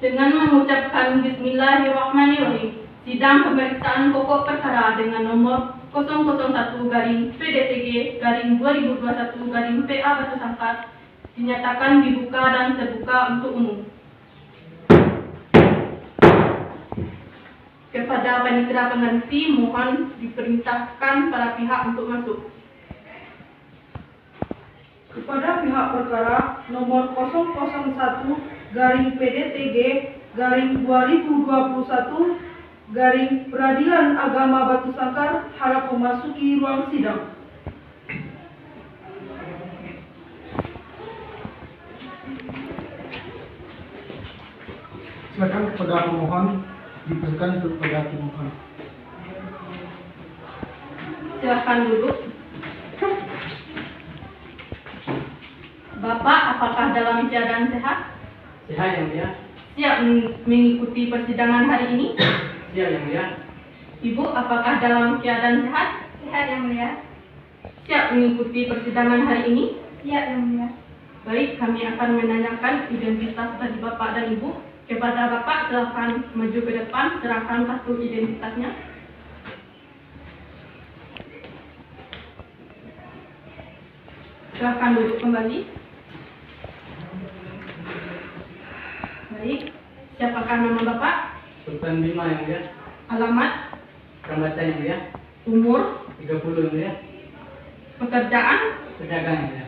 Dengan mengucapkan Bismillahirrahmanirrahim, sidang pemeriksaan pokok perkara dengan nomor 001-PDTG-2021-PA Batu Sangkar dinyatakan dibuka dan terbuka untuk umum. Kepada panitia pengganti, mohon diperintahkan para pihak untuk masuk. Kepada pihak perkara nomor 001-PDTG-2021 Peradilan Agama Batu Sangkar harap memasuki ruang sidang. Silakan kepada pemohon, dipersilakan kepada pemohon. Silakan duduk. Bapak, apakah dalam keadaan sehat? Sehat yang mulia. Siap mengikuti persidangan hari ini? Siap yang mulia. Ibu, apakah dalam keadaan sehat? Sehat yang mulia. Siap mengikuti persidangan hari ini? Siap yang mulia. Baik, kami akan menanyakan identitas dari Bapak dan Ibu. Kepada Bapak, silakan maju ke depan, serahkan kartu identitasnya. Silakan duduk kembali. Baik, siapakah nama Bapak? Sultan Bima yang mulia. Alamat? Rambatan yang mulia. Umur? 30 yang mulia. Pekerjaan? Pedagang yang mulia.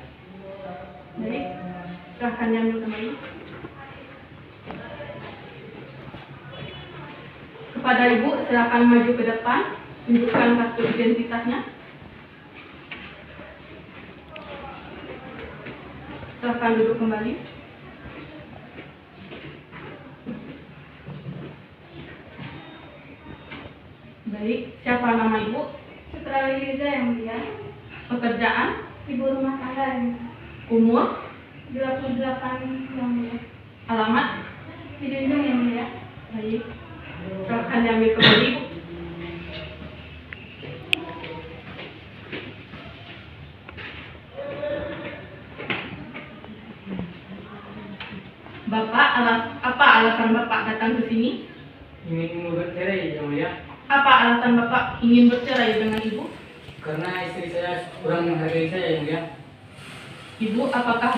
Baik, silakan diambil kembali. Kepada Ibu, silakan maju ke depan, tunjukkan kartu identitasnya. Silakan duduk kembali. Baik, siapa nama Ibu? Sutrawi Riza yang mulia. Pekerjaan? Ibu rumah tangga yang mulia. Umur? 28 yang mulia. Alamat? Di Dunjung yang mulia. Baik, silakan diambil kembali, Ibu. Bapak, apa alasan Bapak datang ke sini? Ingin bercerai yang mulia. Apa alasan Bapak ingin bercerai dengan Ibu? Karena istri saya kurang menghargai saya yang mulia. Ibu, apakah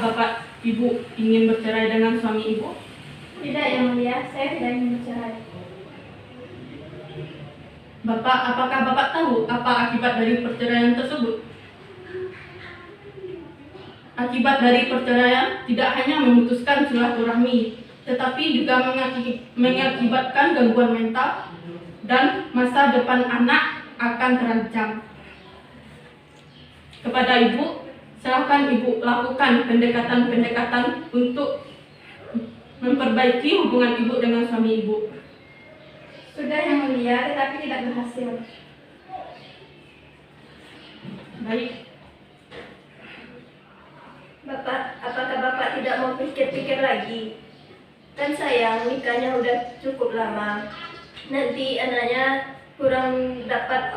Ibu ingin bercerai dengan suami Ibu? Tidak yang mulia, saya tidak ingin bercerai. Bapak, apakah Bapak tahu apa akibat dari perceraian tersebut? Akibat dari perceraian tidak hanya memutuskan silaturahmi, tetapi juga mengakibatkan gangguan mental dan masa depan anak akan terancam. Kepada Ibu, silakan Ibu lakukan pendekatan-pendekatan untuk memperbaiki hubungan Ibu dengan suami Ibu. Sudah yang mulia, tetapi tidak berhasil. Baik. Bapak, apakah Bapak tidak mau pikir-pikir lagi? Kan sayang, nikahnya udah cukup lama. Nanti anaknya kurang dapat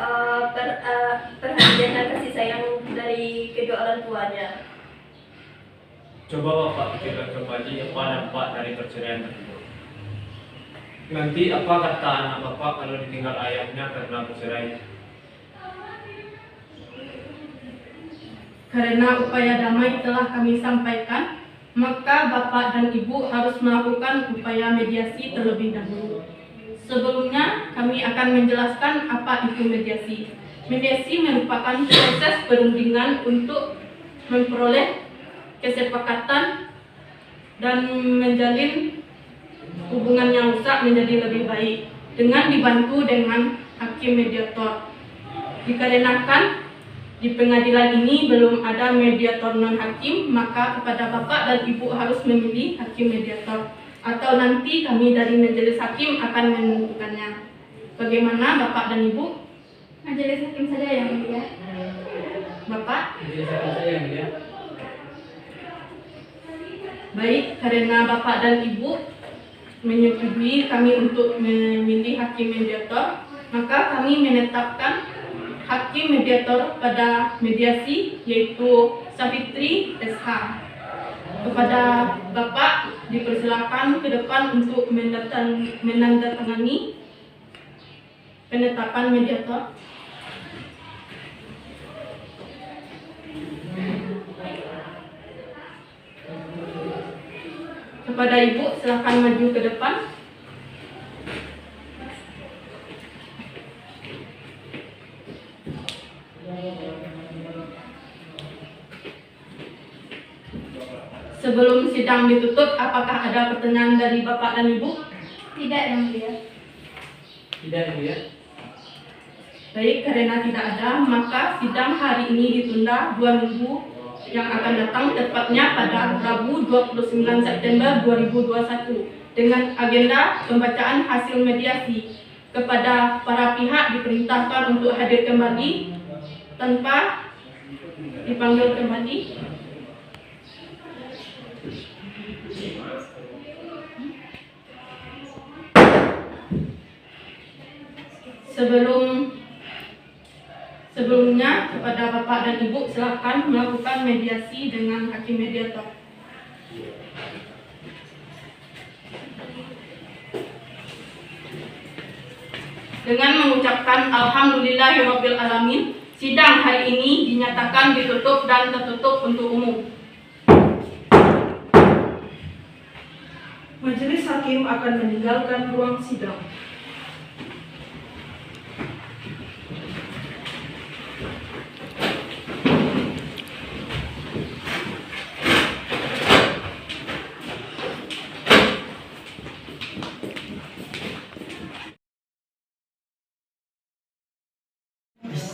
perhatian dan kasih sayang dari kedua orang tuanya. Coba Bapak pikirkan kembali apa dampak dari perceraian tersebut. Nanti apa kata anak Bapak kalau ditinggal ayahnya karena bercerai? Karena upaya damai telah kami sampaikan, maka Bapak dan Ibu harus melakukan upaya mediasi terlebih dahulu. Sebelumnya, kami akan menjelaskan apa itu mediasi. Mediasi merupakan proses perundingan untuk memperoleh kesepakatan dan menjalin hubungan yang rusak menjadi lebih baik dengan dibantu dengan hakim mediator. Dikarenakan di pengadilan ini belum ada mediator non-hakim, maka kepada Bapak dan Ibu harus memilih hakim mediator, atau nanti kami dari majelis hakim akan menentukannya. Bagaimana Bapak dan Ibu? Majelis hakim saja yang mulia. Bapak? Majelis hakim saya yang mulia. Baik, karena Bapak dan Ibu menyetujui kami untuk memilih hakim mediator, maka kami menetapkan hakim mediator pada mediasi, yaitu Safitri SH. Kepada Bapak dipersilakan ke depan untuk menandatangani penetapan mediator. Kepada Ibu, silakan maju ke depan. Sebelum sidang ditutup, apakah ada pertanyaan dari Bapak dan Ibu? Tidak, Yang Mulia. Tidak yang mulia. Baik, karena tidak ada, maka sidang hari ini ditunda 2 minggu yang akan datang, tepatnya pada Rabu 29 September 2021 dengan agenda pembacaan hasil mediasi. Kepada para pihak diperintahkan untuk hadir kembali tanpa dipanggil kembali. Sebelumnya kepada Bapak dan Ibu, silakan melakukan mediasi dengan hakim mediator. Dengan mengucapkan Alhamdulillahirabbil alamin, sidang hari ini dinyatakan ditutup dan tertutup untuk umum. Majelis hakim akan meninggalkan ruang sidang.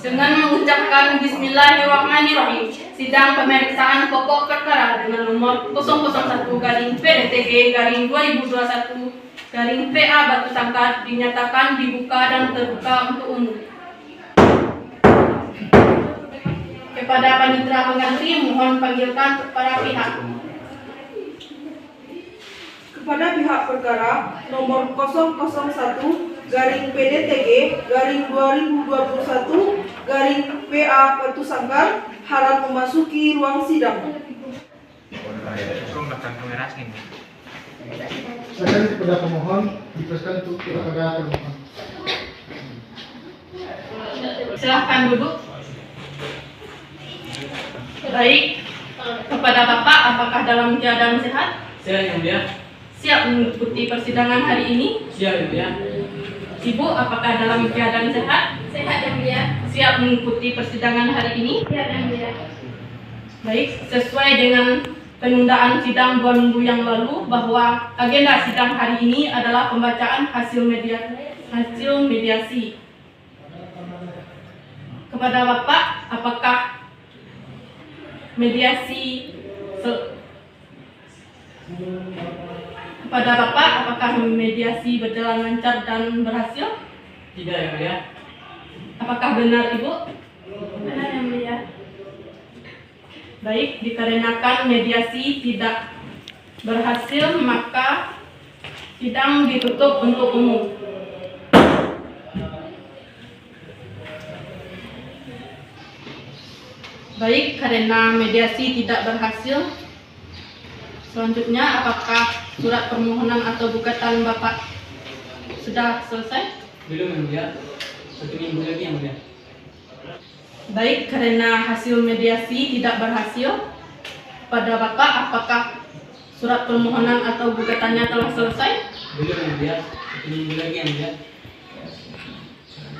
Dengan mengucapkan Bismillahirrahmanirrahim, sidang pemeriksaan pokok perkara dengan nomor 001-2021-PA Batu Sangkar dinyatakan dibuka dan terbuka untuk umum. Kepada panitera pengganti, mohon panggilkan para pihak. Kepada pihak perkara nomor 001-PDTG-2021-PA Batu Sangkar harap memasuki ruang sidang. Silakan kepada pemohon diteruskan untuk kepada termohon. Silahkan duduk. Baik, kepada Bapak, apakah dalam keadaan sehat? Siap yang mulia. Siap mengikuti persidangan hari ini? Siap yang mulia. Ibu, apakah dalam keadaan sehat? Sehat, Yang Mulia. Siap mengikuti persidangan hari ini? Siap, Yang Mulia. Baik, sesuai dengan penundaan sidang 2 minggu yang lalu bahwa agenda sidang hari ini adalah pembacaan hasil mediasi. Kepada Bapak, apakah mediasi berjalan lancar dan berhasil? Tidak yang mulia. Apakah benar Ibu? Benar, Yang Mulia. Baik, dikarenakan mediasi tidak berhasil, maka sidang ditutup untuk umum. Baik, karena mediasi tidak berhasil, selanjutnya apakah surat permohonan atau gugatan Bapak sudah selesai? Belum yang mulia. 1 minggu lagi yang mulia. Baik, karena hasil mediasi tidak berhasil, pada Bapak apakah surat permohonan atau gugatannya telah selesai? Belum yang mulia. 1 minggu lagi yang mulia.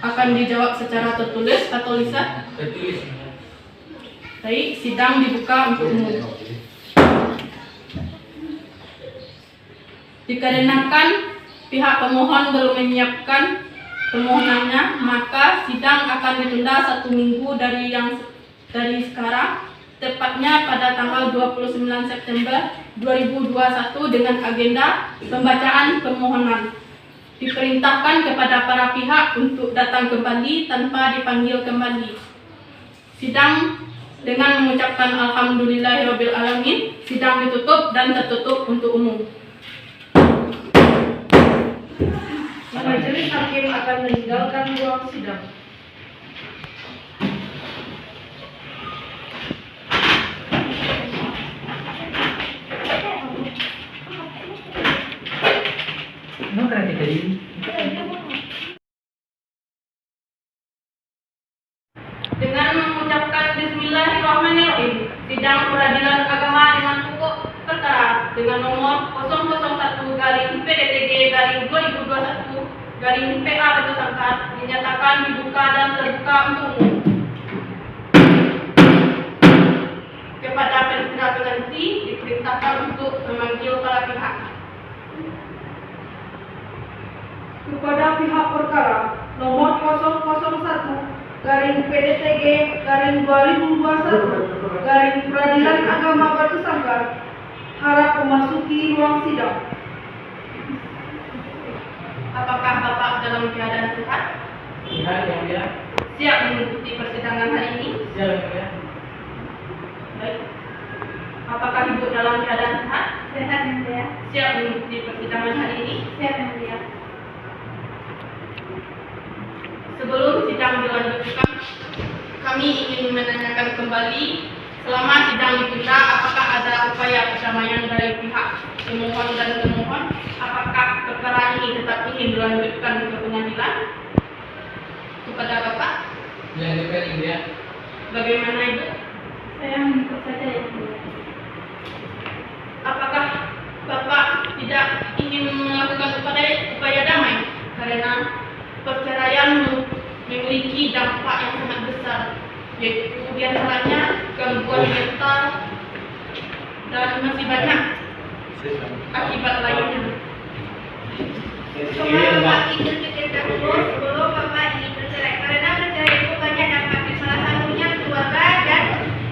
Akan dijawab secara tertulis atau lisan? Tertulis yang mulia. Baik, sidang dibuka untuk umum. Dikarenakan pihak pemohon belum menyiapkan permohonannya, maka sidang akan ditunda 1 minggu dari sekarang, tepatnya pada tanggal 29 September 2021 dengan agenda pembacaan permohonan. Diperintahkan kepada para pihak untuk datang kembali tanpa dipanggil kembali. Sidang dengan mengucapkan Alhamdulillahirabbil alamin, sidang ditutup dan tertutup untuk umum. Majelis hakim akan meninggalkan ruang sidang. Ano ka natin kayo? Dengan mengucapkan Bismillahirrahmanirrahim, sidang peradilan agama dengan pokok perkara dengan nomor 001 garing PDTG garing 2021 garing PA Batu Sangkar dinyatakan dibuka dan terbuka untuk umum. Kepada penganti diperintahkan untuk memanggil para pihak. Kepada pihak perkara nomor 001 garing PDTG garing 2021 garing Peradilan Agama Batu Sangkar harap memasuki ruang sidang. Apakah Bapak dalam keadaan sehat? Sihat yang mulia. Siap mengikuti persidangan hari ini? Siap yang mulia. Baik. Apakah Ibu dalam keadaan sehat? Sehat yang mulia. Siap mengikuti persidangan hari ini? Siap yang mulia. Sebelum sidang dilanjutkan, kami ingin menanyakan kembali, selama sidang ditunda, apakah ada upaya perdamaian dari pihak pemohon dan termohon? Apakah perkara ini tetap ingin dilanjutkan ke pengadilan? Kepada Bapak, Dilanjutkan yang mulia. bagaimana Ibu? Saya mengikut saja yang mulia. Apakah Bapak tidak ingin melakukan upaya damai? Karena perceraian memiliki dampak yang sangat besar, yaitu diantaranya gangguan mental dan masih banyak akibat lainnya. Cuma Bapak ingin pikirkan dulu sebelum Bapak ingin bercerai. Karena bercerai itu banyak dampaknya. Salah satunya keluarga dan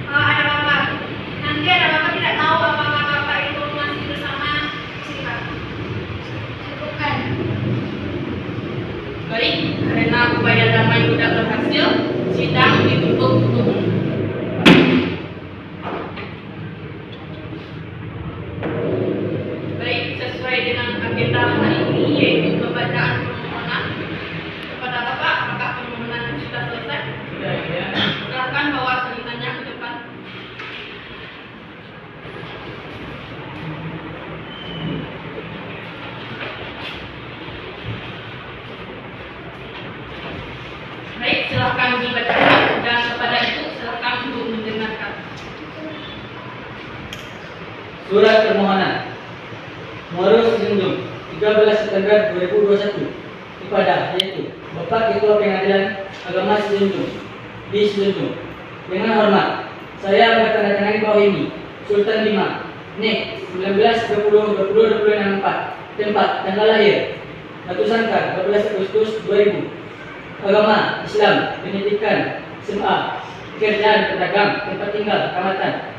anak Bapak. Nanti anak Bapak tidak tahu apakah Bapak itu masih bersama istri Bapak. Cukupkan. Baik, karena upaya damai tidak berhasil, sidang ditutup untuk umum. Baik, sesuai dengan agenda hari ini, yaitu pembacaan permohonan. Kepada Bapak, apakah permohonan sudah selesai? Sudah yang mulia. Silakan bawa salinannya ke depan. Baik, silakan dibacakan dan kepada itu silakan untuk mendengarkan. Surat permohonan Muaro Sejunjung 13 September 2021 kepada yaitu Bapak Ketua Pengadilan Agama Sejunjung di Sejunjung. Dengan hormat, saya menandatangani bawah ini Sultan 5 NEK 19/20/2024 tempat tanggal lahir Batu Sangkar 12 Agustus 2000. Agama Islam, pendidikan SMA, pekerjaan pedagang, tempat tinggal kecamatan.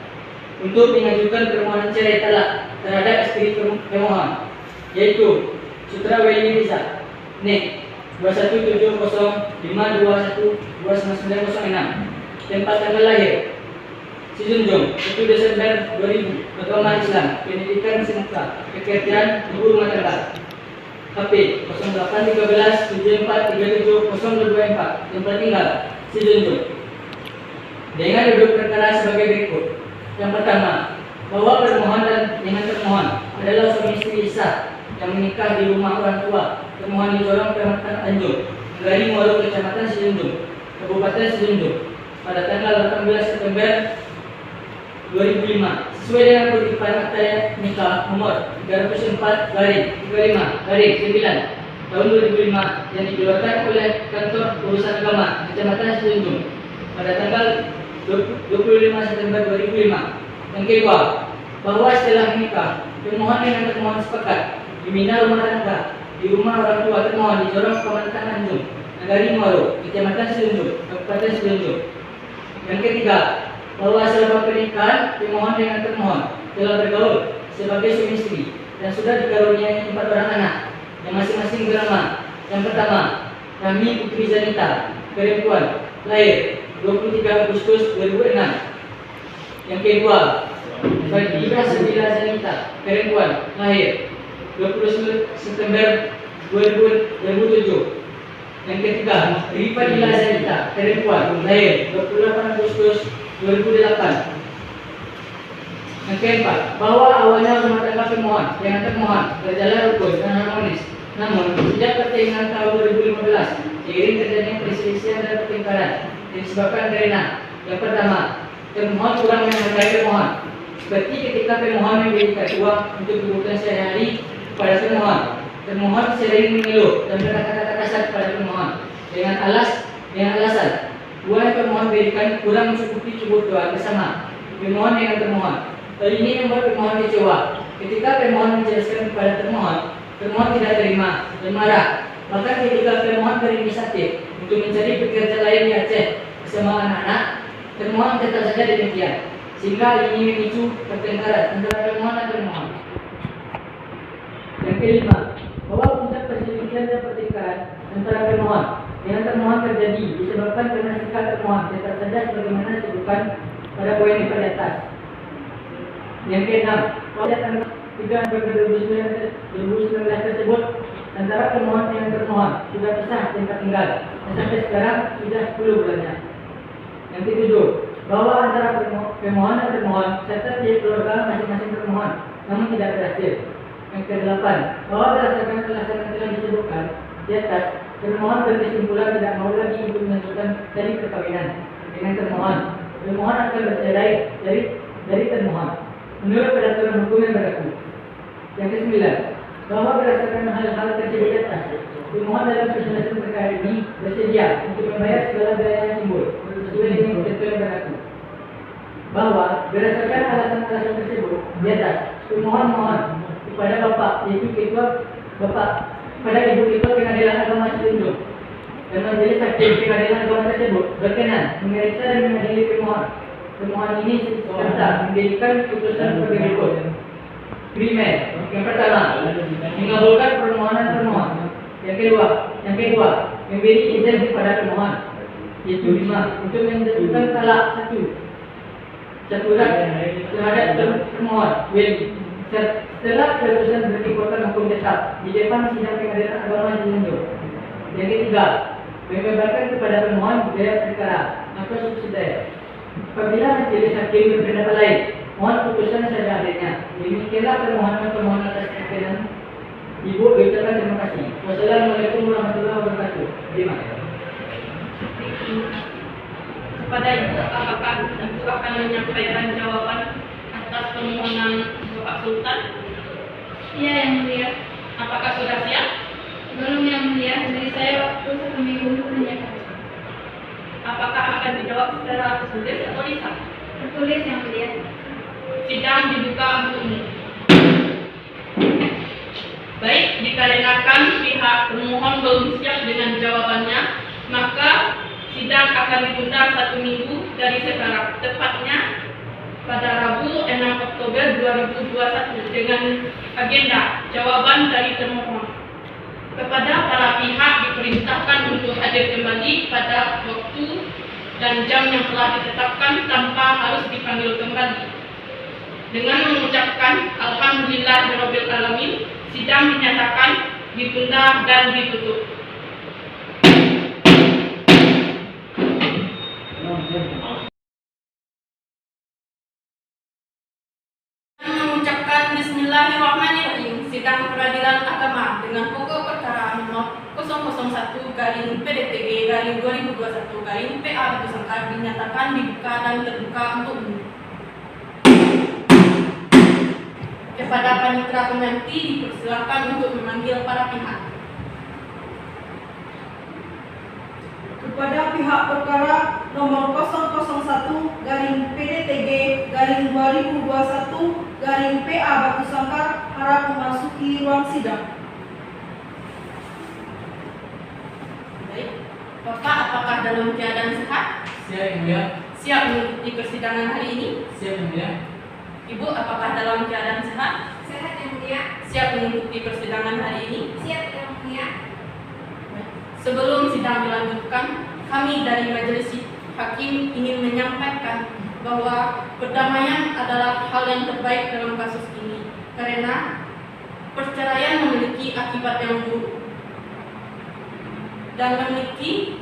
Untuk mengajukan permohonan cerai talak terhadap istri pemohon, yaitu Sutra Waili Riza, NEK 217052129906, tempat tanggal lahir Sejunjung 1 Desember 2000, agama Islam, pendidikan SMK, pekerjaan ibu rumah tangga. HP 081374370224, tempat tinggal Sejunjung. Dengan duduk perkara sebagai berikut. Yang pertama, bahwa permohon dan dengan termohon adalah suami istri sah yang menikah di rumah orang tua termohon di Sorong, Kecamatan Tanjung, Negari Muaro, Kecamatan Sejunjung, Kabupaten Sejunjung, pada tanggal 18 September 2005 sesuai dengan kutipan akta nikah nomor 304/35/9 tahun 2005 yang dikeluarkan oleh Kantor Urusan Agama Kecamatan Sejunjung pada tanggal 25 September 2005. Yang kedua, bahwa setelah menikah, pemohon dengan termohon sepakat dibina rumah tangga di rumah orang tua termohon di Sorong, Kecamatan Tanjung, Negari Muaro, Kecamatan Sejunjung, Kabupaten Sejunjung. Yang ketiga, bahwa selama pernikahan pemohon dengan termohon telah bergaul sebagai suami istri dan sudah dikaruniai 4 orang anak yang masing-masing bernama. Yang pertama, Kami Putri Zanita, perempuan, lahir 23 Agustus 2006. Yang kedua, Fadila Sabila Zanita, perempuan, lahir 20 September 2007. Yang ketiga, Rifadila Zanita, perempuan, lahir 28 Agustus 2008. Yang keempat, bahwa awalnya rumah tangga pemohon dengan termohon berjalan rukun dan harmonis. Namun, sejak pertengahan tahun 2015, seiring terjadinya perselisihan dan pertengkaran yang disebabkan karena yang pertama, termohon kurang menghargai pemohon. Seperti ketika pemohon memberikan uang untuk kebutuhan sehari-hari kepada termohon, termohon sering mengeluh dan berkata-kata kasar kepada pemohon dengan alasan uang yang pemohon berikan kurang mencukupi kebutuhan bersama pemohon dengan termohon. Hal ini membuat pemohon kecewa. Ketika pemohon menjelaskan kepada termohon, termohon tidak terima dan marah. Bahkan ketika pemohon berinisiatif untuk mencari pekerja lain di Aceh bersama anak-anak, termohon tetap saja demikian, sehingga hal ini memicu pertengkaran antara pemohon dan termohon. Yang kelima, bahwa puncak perselisihan dan pertengkaran antara pemohon dengan termohon terjadi disebabkan karena sikap termohon tetap saja sebagaimana disebutkan pada poin di atas. Yang keenam, pada tanggal 3 November 2019 tersebut antara pemohon dengan termohon sudah pisah tempat tinggal dan sampai sekarang sudah 10 bulannya. Yang ketujuh, bahwa antara pemohon dan termohon serta pihak keluarga masing-masing termohon namun tidak berhasil. Yang kedelapan, bahwa berdasarkan pelaksanaan telah disebutkan di atas, termohon berkesimpulan tidak mau lagi untuk menentukan dari perkawinan dengan termohon. Termohon akan bercerai dari termohon menurut peraturan hukum yang berlaku. Yang kesembilan, bahwa berdasarkan hal-hal tersebut di atas, termohon dalam penyelesaian perkara ini bersedia untuk membayar segala biaya yang timbul sesuai dengan ketentuan yang berlaku. Bahwa berdasarkan alasan-alasan tersebut di atas, termohon mohon kepada Bapak, yaitu kepada Ibu Ketua Pengadilan Agama Selunjuk dan Majelis Hakim Pengadilan Agama tersebut berkenan memeriksa dan mengadili pemohon ini serta menjadikan keputusan sebagai berikut. Primer, yang pertama, mengabulkan permohonan termohon. Yang kedua, memberi izin kepada pemohon, yaitu 5, untuk menentukan talak satu terhadap termohon. Setelah keputusan berkekuatan hukum tetap di depan sidang Pengadilan Agama Selunjuk. Yang ketiga, membebankan kepada pemohon biaya perkara atau subsidiar. Apabila majelis hakim berpendapat lain, mohon putusan seadanya. Demikianlah permohonan atas perkenan. Ibu ucapkan terima kasih. Wassalamualaikum warahmatullahi wabarakatuh. Terima kasih. Kepada Ibu, apakah Ibu akan menyampaikan jawaban atas permohonan Bapak Sultan? Iya, Yang Mulia. Apakah sudah siap? Belum, Yang Mulia. Dari saya waktu 1 minggu untuk menanyakan. Apakah akan dijawab secara tertulis atau lisan? Tertulis, Yang Mulia. Sidang dibuka untuk umum. Baik, dikarenakan pihak pemohon belum siap dengan jawabannya, maka sidang akan ditunda 1 minggu dari sekarang, tepatnya pada Rabu 6 Oktober 2021 dengan agenda jawaban dari termohon. Kepada para pihak diperintahkan untuk hadir kembali pada waktu dan jam yang telah ditetapkan tanpa harus dipanggil kembali. Dengan mengucapkan Alhamdulillahirabbil alamin, sidang dinyatakan ditunda dan ditutup. Mengucapkan Bismillahirrahmanirrahim, sidang peradilan agama dengan pokok perkara nomor 001-PDTG-2021-PA Sangkar dinyatakan dibuka dan terbuka untuk umum. Kepada panitera penanti dipersilakan untuk memanggil para pihak. Kepada pihak perkara nomor 001-PDTG-2021-PA Batu Sangkar harap memasuki ruang sidang. Baik, Bapak apakah dalam keadaan sehat? Siap, Yang Mulia. Siap mengikuti persidangan hari ini? Siap, Yang Mulia. Ibu apakah dalam keadaan sehat? Sehat, Yang Mulia. Siap mengikuti persidangan hari ini? Siap, Yang Mulia. Sebelum sidang dilanjutkan, kami dari Majelis Hakim ingin menyampaikan bahwa perdamaian adalah hal yang terbaik dalam kasus ini, karena perceraian memiliki akibat yang buruk dan memiliki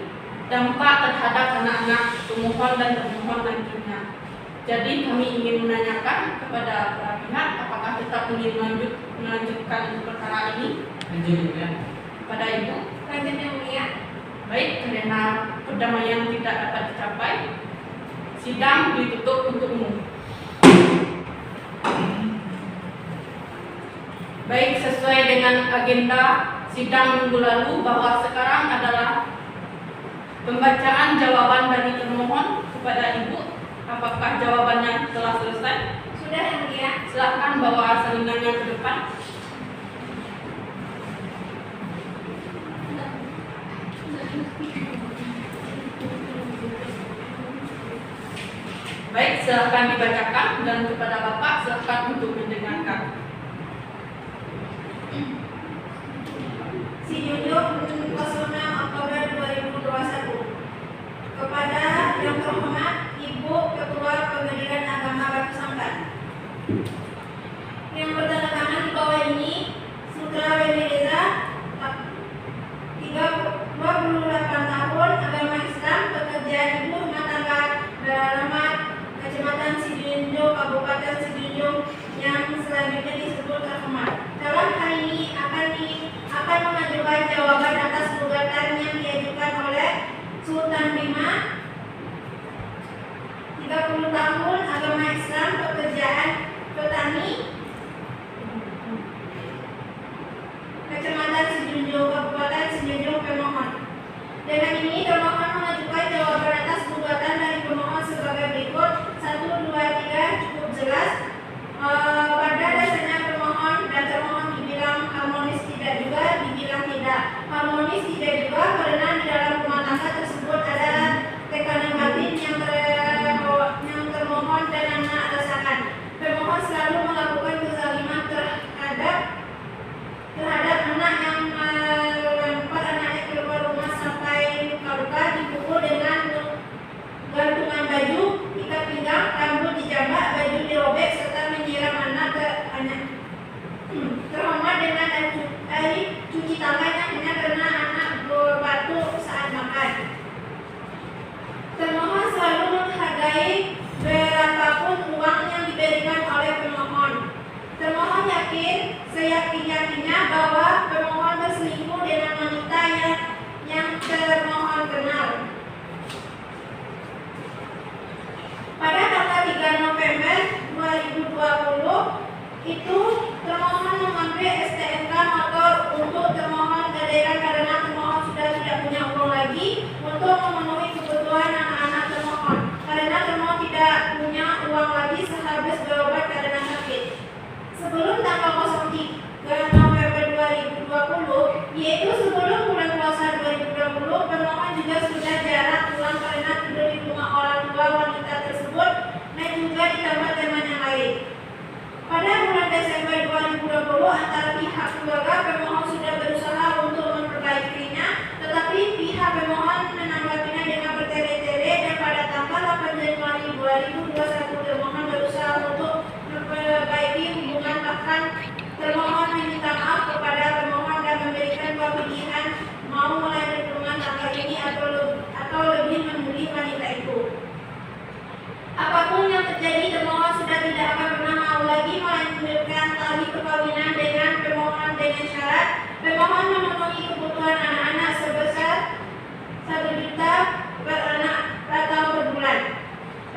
dampak terhadap anak-anak pemohon dan termohon nantinya. Jadi kami ingin menanyakan kepada para pihak apakah tetap ingin melanjutkan perkara ini Lanjut Yang Mulia. pada Ibu. Lanjut Yang Mulia. Baik, karena perdamaian tidak dapat dicapai, sidang ditutup untuk umum. Baik, sesuai dengan agenda sidang minggu lalu bahwa sekarang adalah pembacaan jawaban dari termohon kepada Ibu. Apakah jawabannya telah selesai? Sudah Yang Mulia. Silakan bawa salinannya ke depan. Baik, silakan dibacakan dan kepada Bapak silakan untuk mendengarkan. Sijunjung 06 Oktober 2021. Kepada Yang Terhormat Ibu Ketua Pengadilan Agama Batu Sangkar. Yang bertanda tangan di bawah ini Sutra Weli Reza, 28 tahun, agama Islam, pekerjaan ibu rumah tangga, beralamat Kecamatan Sijunjung, Kabupaten Sijunjung, yang selanjutnya disebut terhormat. Dalam hal ini akan mengajukan jawaban atas gugatan yang diajukan oleh Sultan Bima, 30 tahun, agama Islam, pekerjaan petani, Kecamatan Sijunjung, Kabupaten Sijunjung, pemohon. Dengan ini termohon mengajukan jawaban atas gugatan dari pemohon sebagai berikut. 1, 2, 3 cukup jelas. Pada dasarnya pemohon dan termohon dibilang harmonis tidak juga, dibilang tidak harmonis tidak juga karena di dalam rumah tangga tersebut ada tekanan batin yang termohon dan anak rasakan. Pemohon selalu melakukan kezaliman terhadap anak yang melempar anaknya keluar rumah sampai luka-luka, dipukul dengan gantungan baju, ikat pinggang, rambut dijambak, baju dirobek, serta menyiram anak terhormat dengan air cuci tangan yang hanya karena anak batuk saat makan. Termohon selalu menghargai berapapun uang yang diberikan oleh pemohon. Termohon yakin, seyakin-yakinnya bahwa pemohon berselingkuh dengan wanita yang termohon kenal. Pada tanggal 3 November 2020 itu termohon mengambil STNK motor untuk termohon gadaikan karena termohon sudah tidak punya uang lagi untuk memenuhi kebutuhan anak-anak termohon. Karena termohon tidak punya uang lagi sehabis berobat karena sakit. Sebelum tanggal 03 November 2020, yaitu sebelum bulan puasa 2020, pemohon juga sudah jarang pulang karena tidur di rumah orang tua wanita tersebut dan juga ditambah teman yang lain. Pada bulan Desember 2020, antara pihak keluarga pemohon sudah berusaha untuk memperbaikinya, tetapi pihak pemohon menanggapinya dengan bertele-tele dan pada tanggal 8 Januari 2021 termohon berusaha untuk memperbaiki hubungan, bahkan termohon meminta maaf kepada pemohon dan memberikan pilihan mau melanjutkan rumah tangga ini atau lebih memilih wanita itu. Apapun yang terjadi, termohon sudah tidak akan pernah mau lagi melanjutkan tali perkawinan dengan pemohon dengan syarat pemohon memenuhi kebutuhan anak-anak sebesar 1 juta per anak atau per bulan.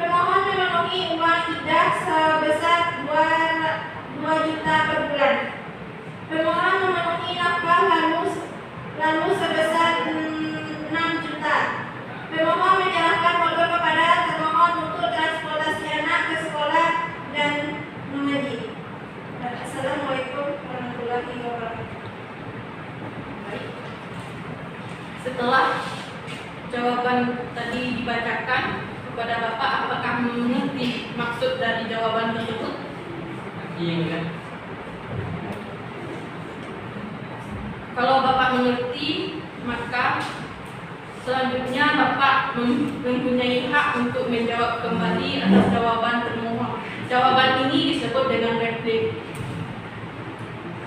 Pemohon memenuhi uang idah sebesar 2 juta per bulan. Pemohon memenuhi nafkah lalu sebesar 6 juta. Pemohon menyerahkan motor kepada termohon untuk transportasi anak ke sekolah dan mengaji. Assalamualaikum warahmatullahi wabarakatuh. Baik. Setelah jawaban tadi dibacakan kepada Bapak, apakah mengerti maksud dari jawaban tersebut? Yang Mulia. Kalau Bapak mengerti, maka selanjutnya Bapak mempunyai hak untuk menjawab kembali atas jawaban termohon. Jawaban ini disebut dengan replik.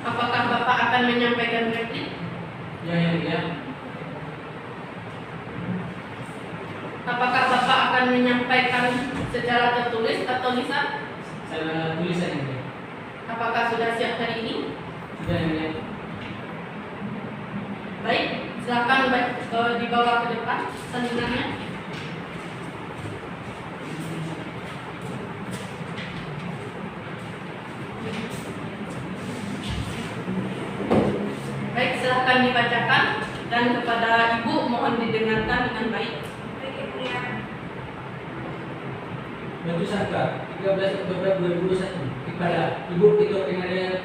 Apakah Bapak akan menyampaikan replik? Yang Mulia. Apakah Bapak akan akan menyampaikan secara tertulis atau lisan? Saya tulisan yang mulia. Apakah sudah siap hari ini? Sudah yang mulia. Baik, silakan dibawa ke depan salinannya. Baik, silakan dibacakan dan kepada Ibu mohon didengarkan dengan baik. Batu Sangka 13 Oktober 2021 kepada Ibu Ketua Pengadilan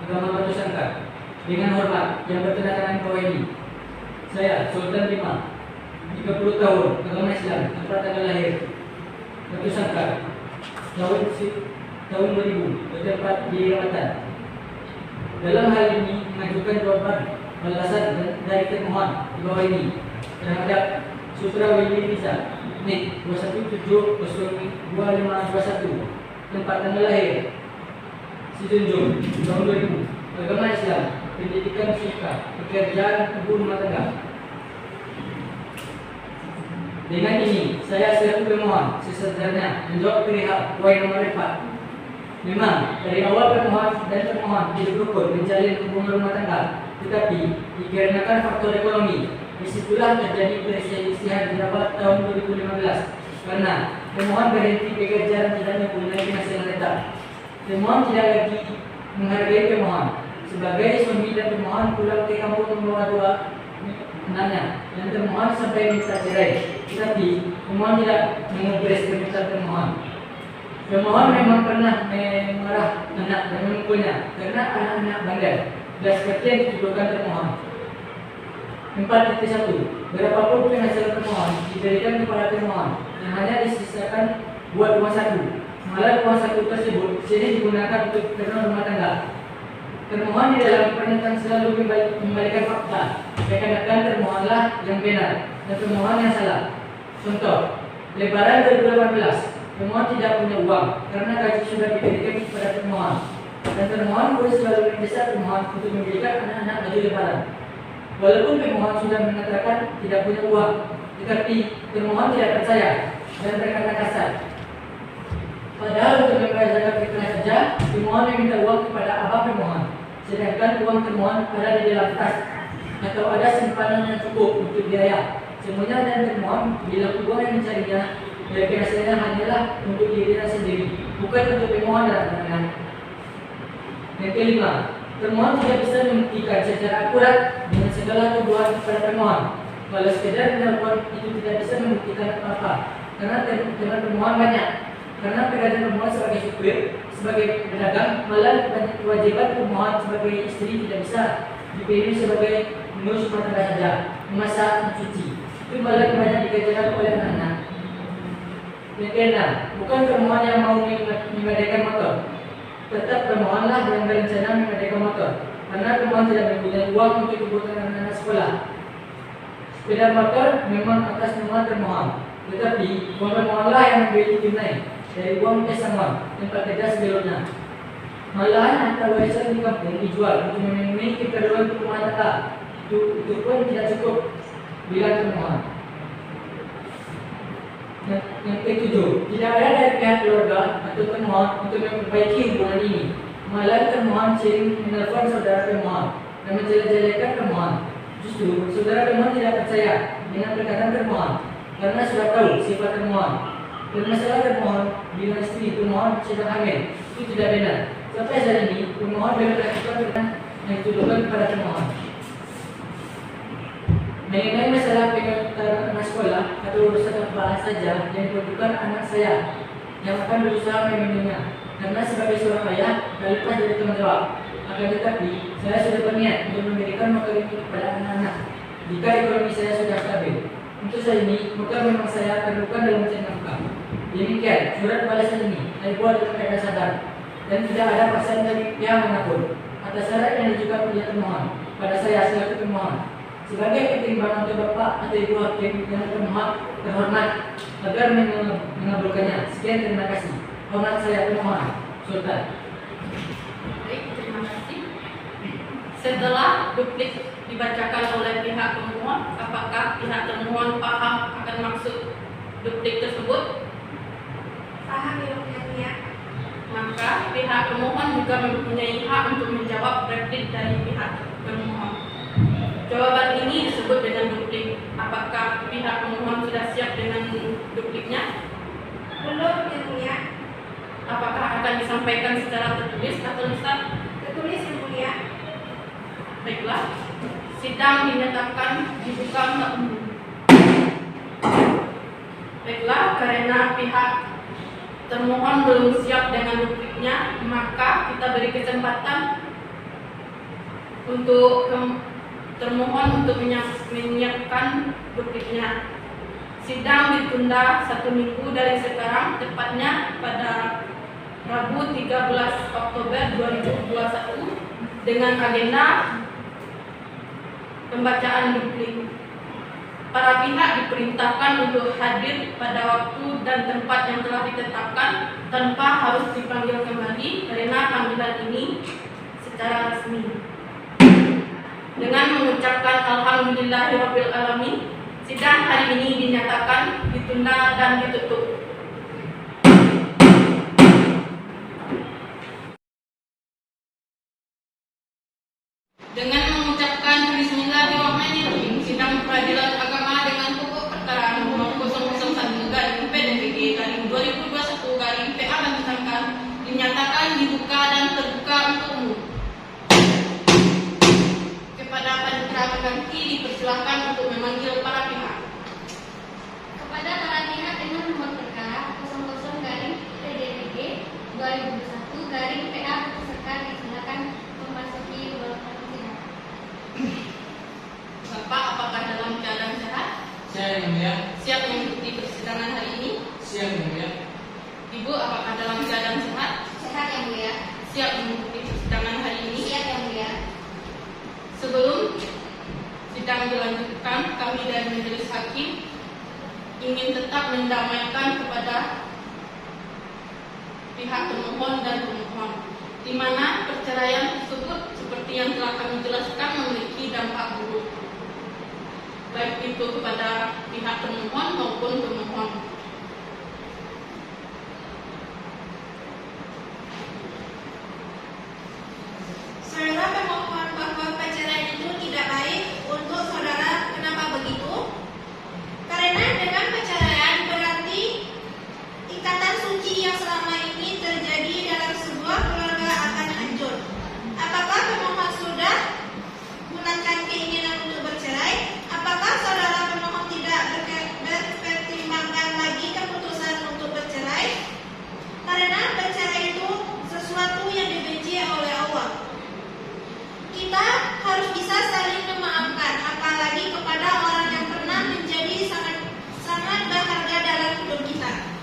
Agama Batu Sangka, dengan hormat yang bertanda tangan bawah ini, saya Sultan Lima, 30 tahun, agama Islam, tempat tanggal lahir Batu Sangka, tahun 2000, bertempat di Ramatan. Dalam hal ini mengajukan jawaban balasan dari termohon di bawah ini terhadap Sutra Willy Riza NIK 2170251, tempat tanggal lahir Sijunjung, tahun 2000, agama Islam, pendidikan suka, pekerjaan ibu rumah tangga. Dengan ini, saya selaku pemohon sesederhana menjawab perihal poin nomor 4. Memang dari awal pemohon dan termohon tidak berukun menjalin hubungan rumah tangga, tetapi dikarenakan faktor ekonomi, disitulah terjadi perselisihan pendapat tahun 2015 karena pemohon berhenti pekerjaan tidak mempunyai penghasilan tetap. Pemohon tidak lagi menghargai pemohon sebagai suami dan pemohon pulang ke kampung membawa dua anaknya dan termohon sampai minta cerai, tetapi pemohon tidak mengubris permintaan pemohon. Pemohon memang pernah memarah anak dan memukulnya karena anak-anak bandel, dan seperti yang dituduhkan termohon. 4.1. Berapapun penghasilan termohon diberikan kepada termohon yang hanya disisakan buat rumah saku. Malah rumah saku tersebut sini digunakan untuk keperluan rumah tangga. Termohon di dalam pernyataan selalu membalikan fakta, rekan-rekan termohonlah yang benar dan termohon yang salah. Contoh, Lebaran 2018, termohon tidak punya uang karena gaji sudah diberikan kepada termohon, dan termohon pun selalu mendesak termohon untuk memberikan anak-anak baju Lebaran. Walaupun pemohon sudah mengatakan tidak punya uang, tetapi termohon tidak percaya dan berkata kasar. Padahal untuk membayar zakat fitrah saja, pemohon meminta uang kepada abah pemohon, sedangkan uang termohon ada di dalam tas atau ada simpanan yang cukup untuk biaya semuanya, dan termohon bila uang yang mencarinya dari penghasilannya hanyalah untuk dirinya sendiri, bukan untuk pemohon dan anak-anak. Yang kelima, termohon tidak bisa membuktikan secara akurat dengan segala tuduhan kepada pemohon. Kalau sekedar pemohon itu tidak bisa membuktikan apa-apa, karena teman pemohon banyak. Karena pekerjaan pemohon sebagai supir, sebagai pedagang, malah kewajiban pemohon sebagai istri tidak bisa dipilih sebagai mengurus rumah tangga saja, memasak, mencuci. Itu malah banyak dikerjakan oleh anak-anak. Yang keenam, bukan termohon yang mau mengadakan motor, tetap termohonlah yang berencana mengadakan motor, karena termohon tidak mempunyai uang untuk kebutuhan anak-anak sekolah. Sepeda motor memang atas nama termohon, tetapi uang termohonlah yang membeli tunai dari uang pesangon tempat kerja sebelumnya. Malahan harta warisan di kampung dijual untuk memenuhi keperluan rumah tangga. Itu pun tidak cukup bila termohon. Yang ketujuh, tidak ada dari pihak keluarga atau termohon untuk memperbaiki hubungan ini. Malah termohon sering menelpon saudara termohon dan menjelek-jelekan termohon. Justru saudara termohon tidak percaya dengan perkataan termohon karena sudah tahu sifat termohon. Dan masalah termohon bila istri termohon sedang hamil, itu tidak benar. Sampai saat ini termohon belum melakukan perkataan yang dituduhkan kepada termohon. Mengenai masalah pengantar anak sekolah atau urusan apa saja yang dibutuhkan anak saya yang akan berusaha memenuhinya, karena sebagai seorang ayah tak lepas dari tanggung jawab. Akan tetapi saya sudah berniat untuk memberikan motor ini kepada anak-anak jika ekonomi saya sudah stabil. Untuk saat ini motor memang saya perlukan dalam mencari nafkah. Demikian surat balasan ini saya buat dengan keadaan sadar dan tidak ada paksaan dari pihak manapun atas syarat yang diajukan oleh termohon pada saya selaku termohon. Sebagai pertimbangan untuk Bapak atau Ibu Hakim yang terhormat agar mengabulkannya. Sekian, terima kasih. Hormat saya pemohon, Sultan. Baik, terima kasih. Setelah duplik dibacakan oleh pihak pemohon, apakah pihak termohon paham akan maksud duplik tersebut? Paham Yang Mulia. Maka pihak pemohon juga mempunyai hak untuk menjawab replik dari pihak pemohon. Jawaban ini disebut dengan duplik. Apakah pihak pemohon sudah siap dengan dupliknya? Belum Yang Mulia. Apakah akan disampaikan secara tertulis atau lisan? Tertulis Yang Mulia. Baiklah, sidang dinyatakan dibuka untuk umum. Baiklah, karena pihak termohon belum siap dengan dupliknya, maka kita beri kesempatan untuk termohon untuk menyiapkan dupliknya. Sidang ditunda 1 minggu dari sekarang, tepatnya pada Rabu 13 Oktober 2021 dengan agenda pembacaan duplik. Para pihak diperintahkan untuk hadir pada waktu dan tempat yang telah ditetapkan tanpa harus dipanggil kembali karena panggilan ini secara resmi. Dengan mengucapkan Alhamdulillahirabbil alamin, sidang hari ini dinyatakan ditunda dan ditutup. Dengan mengucapkan Bismillahirrahmanirrahim, sidang peradilan agama dengan pokok perkara nomor 001/PDNPG/2021/PA Bantusangkar dinyatakan dibuka dan terbuka untuk umum. Kepada panitera pengganti dipersilakan untuk memanggil para pihak. Kepada para pihak dengan nomor perkara 00/PDNPG/2021/PA Bantusangkar disilakan memasuki ruang sidang. Bapak, apakah dalam keadaan sehat? Siap Yang Mulia. Siap mengikuti persidangan hari ini? Siap Yang Mulia. Ibu, apakah dalam keadaan sehat? Sehat Yang Mulia. Siap mengikuti persidangan hari ini? Siap Yang Mulia. Sebelum sidang dilanjutkan, kami dari Majelis Hakim ingin tetap mendamaikan kepada pihak pemohon dan pemohon, di mana perceraian tersebut seperti yang telah kami jelaskan memiliki dampak buruk, baik itu kepada pihak pemohon maupun pemohon. Saudara pemohon bahwa perceraian itu tidak baik untuk saudara. Kenapa begitu? Karena dengan perceraian berarti ikatan suci yang selama ini terjadi dalam sebuah keluarga akan hancur. Apakah pemohon sudah bulatkan keinginan untuk bercerai? Apakah saudara pemohon tidak berpertimbangkan lagi keputusan untuk bercerai? Karena bercerai itu sesuatu yang dibenci oleh Allah. Kita harus bisa saling memaafkan, apalagi kepada orang yang pernah menjadi sangat berharga dalam hidup kita.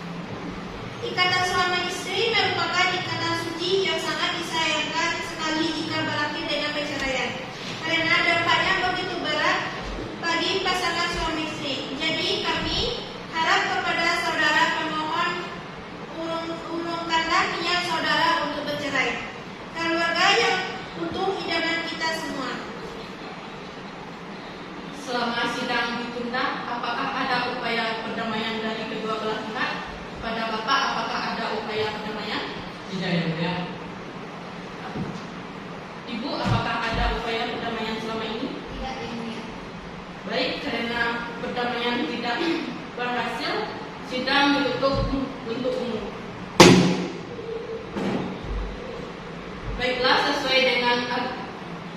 Ikatan suami istri merupakan ikatan suci yang sangat disayangkan sekali jika berakhir dengan perceraian, karena dampaknya begitu berat bagi pasangan suami istri. Jadi kami harap kepada saudara pemohon, urungkanlah niat saudara untuk bercerai. Keluarga yang untuk idaman kita semua. Selama sidang ditunda, apakah ada upaya perdamaian dari kedua belah pihak? Pada Bapak, apakah ada upaya perdamaian? Tidak Yang Mulia. Ibu, apakah ada upaya perdamaian selama ini? Tidak Yang Mulia. Baik, karena perdamaian tidak berhasil, sidang ditutup untuk umum. Baiklah, sesuai dengan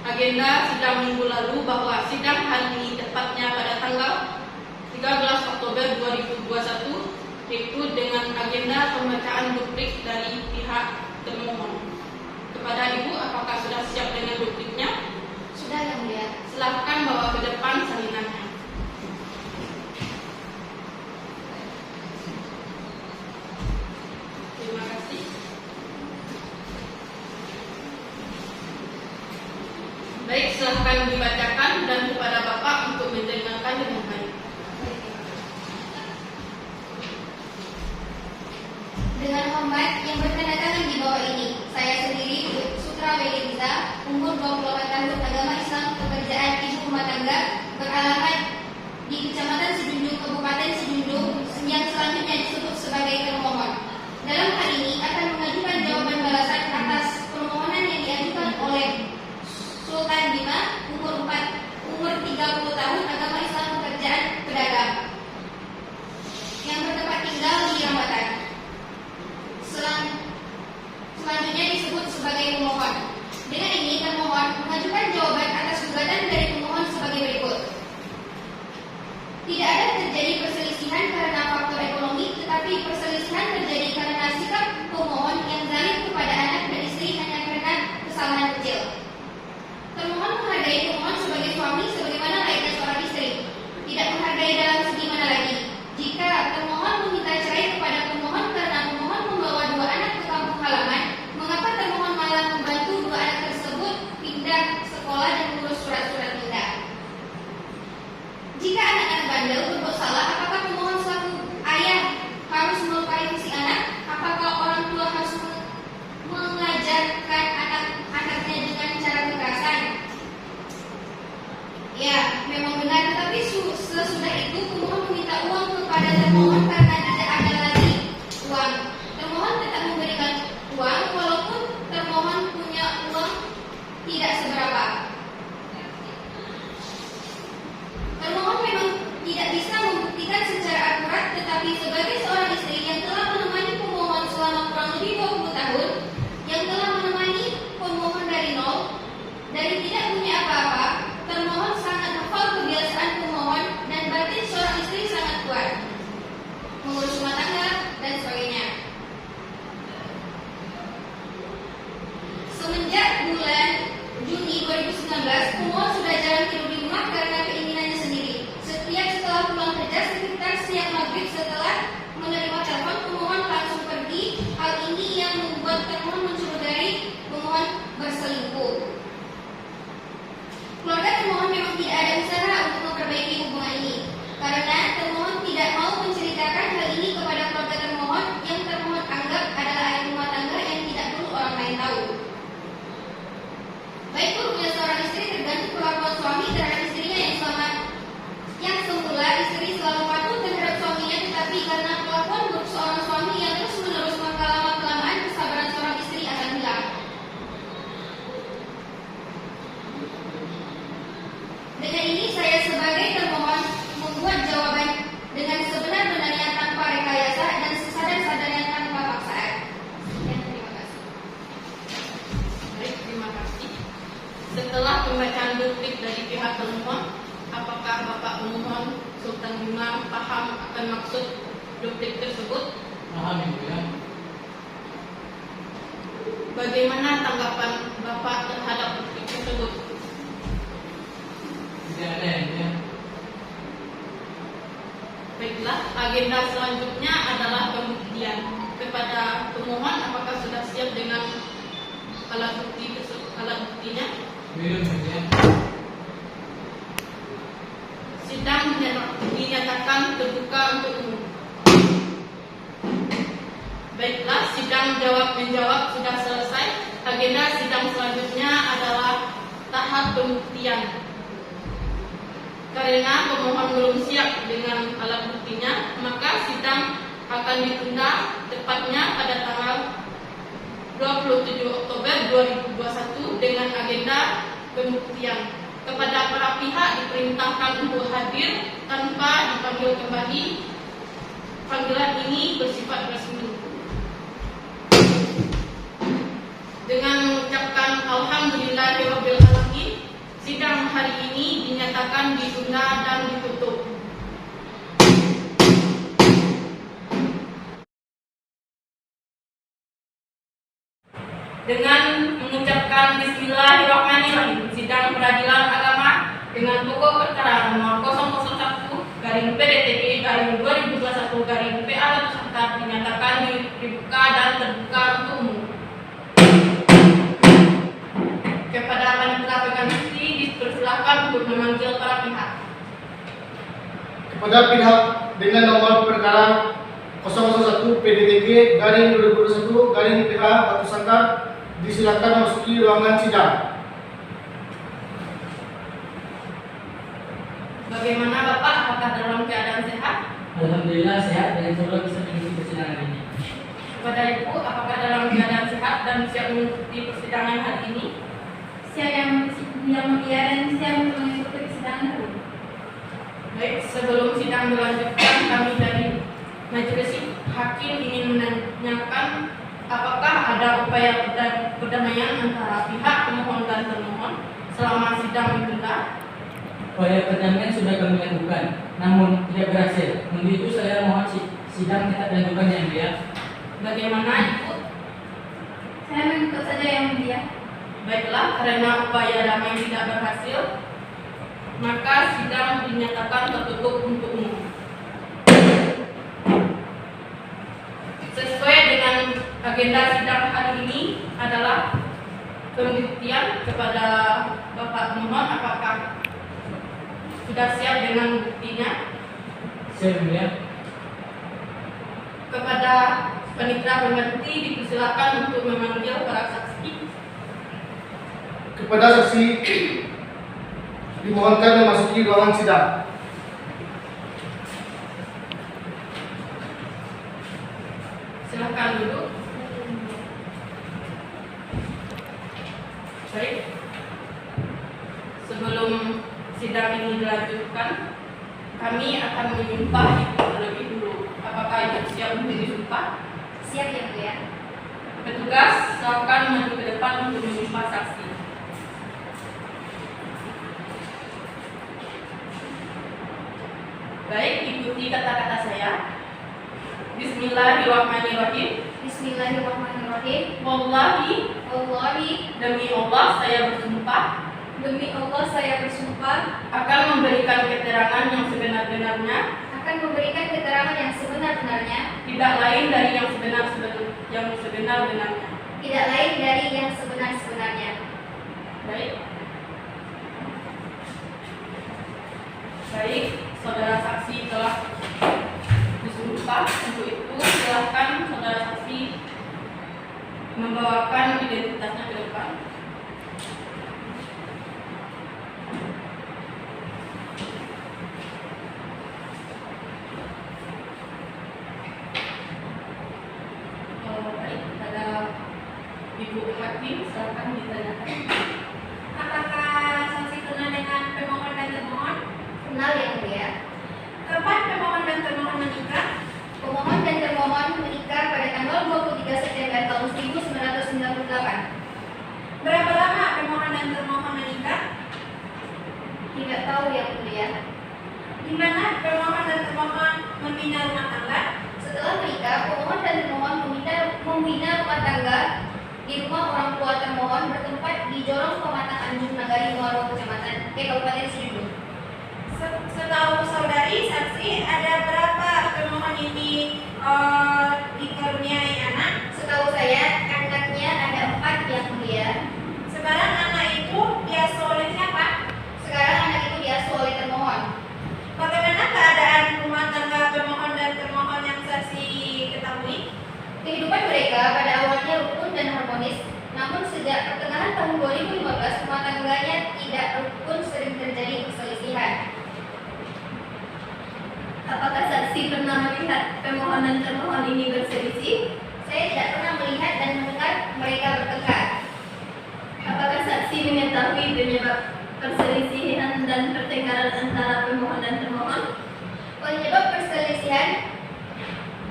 agenda sidang minggu lalu bahwa sidang hari ini tepatnya pada tanggal 13 Oktober 2021 yaitu dengan agenda pembacaan duplik dari pihak termohon. Kepada Ibu, apakah sudah siap dengan dupliknya? Sudah Yang Mulia. Silakan bawa ke depan salinannya. Terima kasih. Baik, silakan dibacakan dan kepada Bapak untuk mendengarkan dengan baik. Dengan hormat yang bertandatangan di bawah ini, saya sendiri, Sutra Welisa, umur 28 tahun, agama Islam, pekerjaan ibu rumah tangga, beralamat di Kecamatan Sejunjung, Kabupaten Sejunjung, yang yang disebut sebagai termohon. Dalam hal ini akan mengajukan jawaban balasan atas permohonan yang diajukan oleh Sultan Bima, umur 30 tahun, agama Islam, pekerjaan pedagang, yang bertempat tinggal di Rambatan. Selanjutnya disebut sebagai pemohon. Dengan ini termohon mengajukan jawaban atas gugatan dari pemohon sebagai berikut. Tidak ada terjadi perselisihan karena faktor ekonomi, tetapi perselisihan terjadi karena sikap pemohon yang zalim kepada anak dan istri hanya karena kesalahan kecil. Termohon menghargai pemohon sebagai suami sebagaimana layaknya seorang istri. Tidak menghargai dalam segi mana lagi. Jika termohon meminta cerai kepada pemohon karena pemohon membawa 2 anak ke kampung halaman, mengapa termohon malah membantu 2 anak tersebut pindah sekolah dan mengurus surat-surat pindah? Jika anak-anak bandel berbuat salah, apakah pemohon selaku ayah harus melukai fisik anak? Apakah orang tua harus mengajarkan anak-anaknya dengan cara kekerasan? Ya, memang benar, tetapi sesudah itu pemohon meminta uang kepada termohon karena tidak ada lagi uang. Termohon tetap memberikan uang walaupun termohon punya uang tidak seberapa. Termohon memang tidak bisa membuktikan secara akurat, tetapi sebagai seorang istri yang telah menemani pemohon selama kurang lebih 20 tahun, yang telah menemani pemohon dari nol, dari tidak punya apa-apa, termohon sangat hafal kebiasaan pemohon dan batin seorang istri sangat kuat, mengurus rumah tangga dan sebagainya. Semenjak bulan Juni 2019, pemohon sudah jarang tidur di rumah karena keinginannya sendiri. Setelah pulang kerja, sekitar siang maghrib setelah menerima telepon, pemohon langsung pergi. Hal ini yang membuat termohon mencurigai pemohon berselingkuh. Keluarga termohon memang tidak ada usaha untuk memperbaiki hubungan ini, karena termohon tidak mau menceritakan hal ini kepada keluarga termohon yang termohon anggap adalah aib rumah tangga yang tidak perlu orang lain tahu. Baik buruknya seorang istri tergantung perlakuan suami terhadap istrinya yang semula istri selalu patuh terhadap suaminya, tetapi karena perlakuan buruk seorang suami yang terus-menerus, maka lama-kelamaan kesabaran seorang istri akan hilang. Dengan ini saya sebagai termohon membuat jawaban dengan sebenar-benarnya tanpa rekayasa dan sesadar-sadarnya tanpa paksaan. Dan terima kasih. Baik, terima kasih. Setelah pembacaan duplik dari pihak termohon, apakah Bapak pemohon Sultan Bima paham akan maksud duplik tersebut? Paham Yang Mulia. Bagaimana tanggapan Bapak terhadap duplik tersebut? Tidak ada Yang Mulia. Baiklah, agenda selanjutnya adalah pembuktian. Kepada pemohon, apakah sudah siap dengan alat buktinya? Belum Yang Mulia. Sidang dinyatakan terbuka untuk umum. Baiklah, sidang jawab-menjawab sudah selesai. Agenda sidang selanjutnya adalah tahap pembuktian. Karena pemohon belum siap dengan alat buktinya, maka sidang akan ditunda tepatnya pada tanggal 27 Oktober 2021 dengan agenda pembuktian. Kepada para pihak diperintahkan untuk hadir tanpa dipanggil kembali. Panggilan ini bersifat resmi. Dengan mengucapkan Alhamdulillahirabbil alamin, sidang hari ini dinyatakan ditunda dan ditutup. Dengan mengucapkan Bismillahirrahmanirrahim, sidang peradilan agama dengan pokok perkara nomor 001/PDTP/2021/PA Sangkat dinyatakan dibuka dan terbuka untuk umum. Kepada panitia pegawai dipersilakan untuk memanggil para pihak. Kepada pihak dengan nomor perkara 001/PDTP/2021/PA Batu Sangkar disilakan memasuki ruangan sidang. Bagaimana Bapak? Apakah dalam keadaan sehat? Alhamdulillah sehat dan insya Allah bisa kepada Ibu, apakah dalam keadaan sehat dan siap mengikuti persidangan hari ini? Siap yang mulia dan siap untuk mengikuti persidangan hari ini. Baik, sebelum sidang dilanjutkan, kami dari Majelis Hakim ingin menanyakan apakah ada upaya perdamaian antara pihak pemohon dan termohon selama sidang ditunda? Upaya perdamaian sudah kami lakukan, namun tidak berhasil. Untuk itu saya mohon sidang tetap dilanjutkan yang mulia. Bagaimana Ibu? Saya mengikut saja yang mulia. Baiklah, karena upaya damai tidak berhasil, maka sidang dinyatakan tertutup untuk umum. Sesuai dengan agenda sidang hari ini adalah pembuktian kepada Bapak pemohon, apakah sudah siap dengan buktinya? Siap yang mulia. Kepada panitera pengganti dipersilakan untuk memanggil para saksi. Kepada saksi dimohonkan memasuki ruangan sidang. Silakan duduk. Baik. Sebelum sidang ini dilanjutkan, kami akan menyumpah Ibu terlebih dulu. Apakah Ibu siap untuk disumpah? Siap yang mulia. Petugas, silakan maju ke depan untuk menyumpah saksi. Baik, ikuti kata-kata saya. Bismillahirrahmanirrahim. Bismillahirrahmanirrahim. Wallahi, demi Allah saya bersumpah Demi Allah saya bersumpah akan memberikan keterangan yang sebenar-benarnya, akan memberikan keterangan yang sebenar-benarnya, tidak lain dari yang sebenar-benarnya. tidak lain dari yang sebenar-benarnya. Baik. Baik, saudara saksi telah disumpah. Untuk itu silakan saudara saksi membawakan identitasnya ke depan. Baik, ada Ibu Hakim, silakan ditanyakan. Apakah saksi kenal dengan pemohon dan termohon? Kenal yang mulia. Kapan pemohon dan termohon menikah? Pemohon dan termohon menikah pada tanggal 23 September tahun 1998. Berapa lama pemohon dan termohon menikah? Tidak tahu yang mulia. Di mana pemohon dan termohon membina rumah tangga? Setelah menikah, pemohon dan termohon membina rumah tangga di rumah orang tua termohon bertempat di Jorong Pematang Anjung Nagari Muaro Kabupaten Sidudung. Setahu saudari saksi, ada berapa pemohon ini dikaruniai anak? Setahu saya, anaknya ada 4 yang mulia. Sekarang anak itu diasuh oleh siapa? Sekarang anak itu diasuh oleh termohon. Bagaimana keadaan rumah tangga pemohon dan termohon yang saksi ketahui? Kehidupan mereka pada awalnya rukun dan harmonis, namun sejak pertengahan tahun 2015 rumah tangganya tidak rukun, sering terjadi perselisihan. Apakah saksi pernah melihat pemohon dan termohon ini berselisih? Saya tidak pernah melihat dan mendengar mereka bertengkar. Apakah saksi mengetahui penyebab perselisihan dan pertengkaran antara pemohon dan termohon? Penyebab perselisihan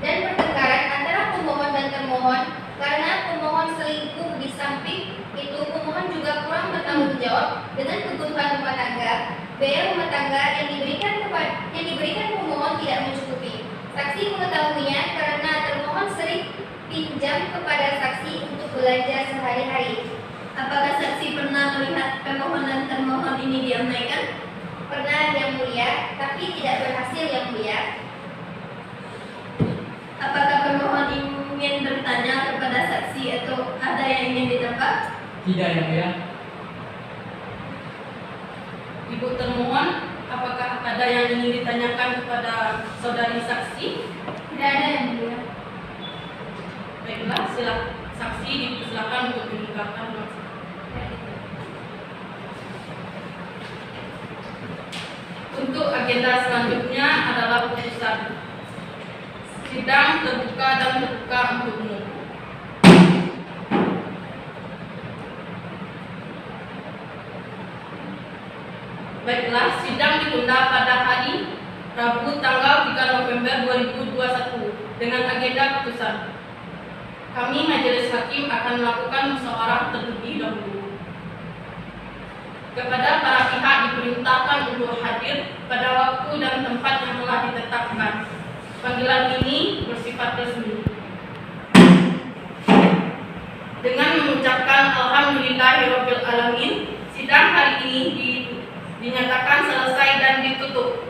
dan pertengkaran antara pemohon dan termohon karena pemohon selingkuh, di samping itu pemohon juga kurang bertanggung jawab dengan kebutuhan rumah tangga. Biaya rumah tangga yang diberikan pemohon tidak mencukupi. Saksi mengetahuinya karena termohon sering pinjam kepada saksi untuk belanja sehari-hari. Apakah saksi pernah melihat pemohon dan termohon ini diamaikan? Pernah yang mulia, tapi tidak berhasil yang mulia. Apakah pemohon ingin bertanya kepada saksi atau ada yang ingin ditebak? Tidak yang mulia. Ibu termohon, apakah ada yang ingin ditanyakan kepada saudari saksi? Tidak ada yang mulia. Baiklah, saksi dipersilakan untuk meninggalkan ruang sidang. Untuk agenda selanjutnya adalah putusan. Sidang terbuka dan terbuka untuk umum. Baiklah, sidang ditunda pada hari Rabu tanggal 3 November 2021 dengan agenda putusan. Kami Majelis Hakim akan melakukan musyawarah terlebih dahulu. Kepada para pihak diperintahkan untuk hadir pada waktu dan tempat yang telah ditetapkan. Panggilan ini bersifat resmi. Dengan mengucapkan Alhamdulillahirabbil alamin, sidang hari ini dinyatakan selesai dan ditutup.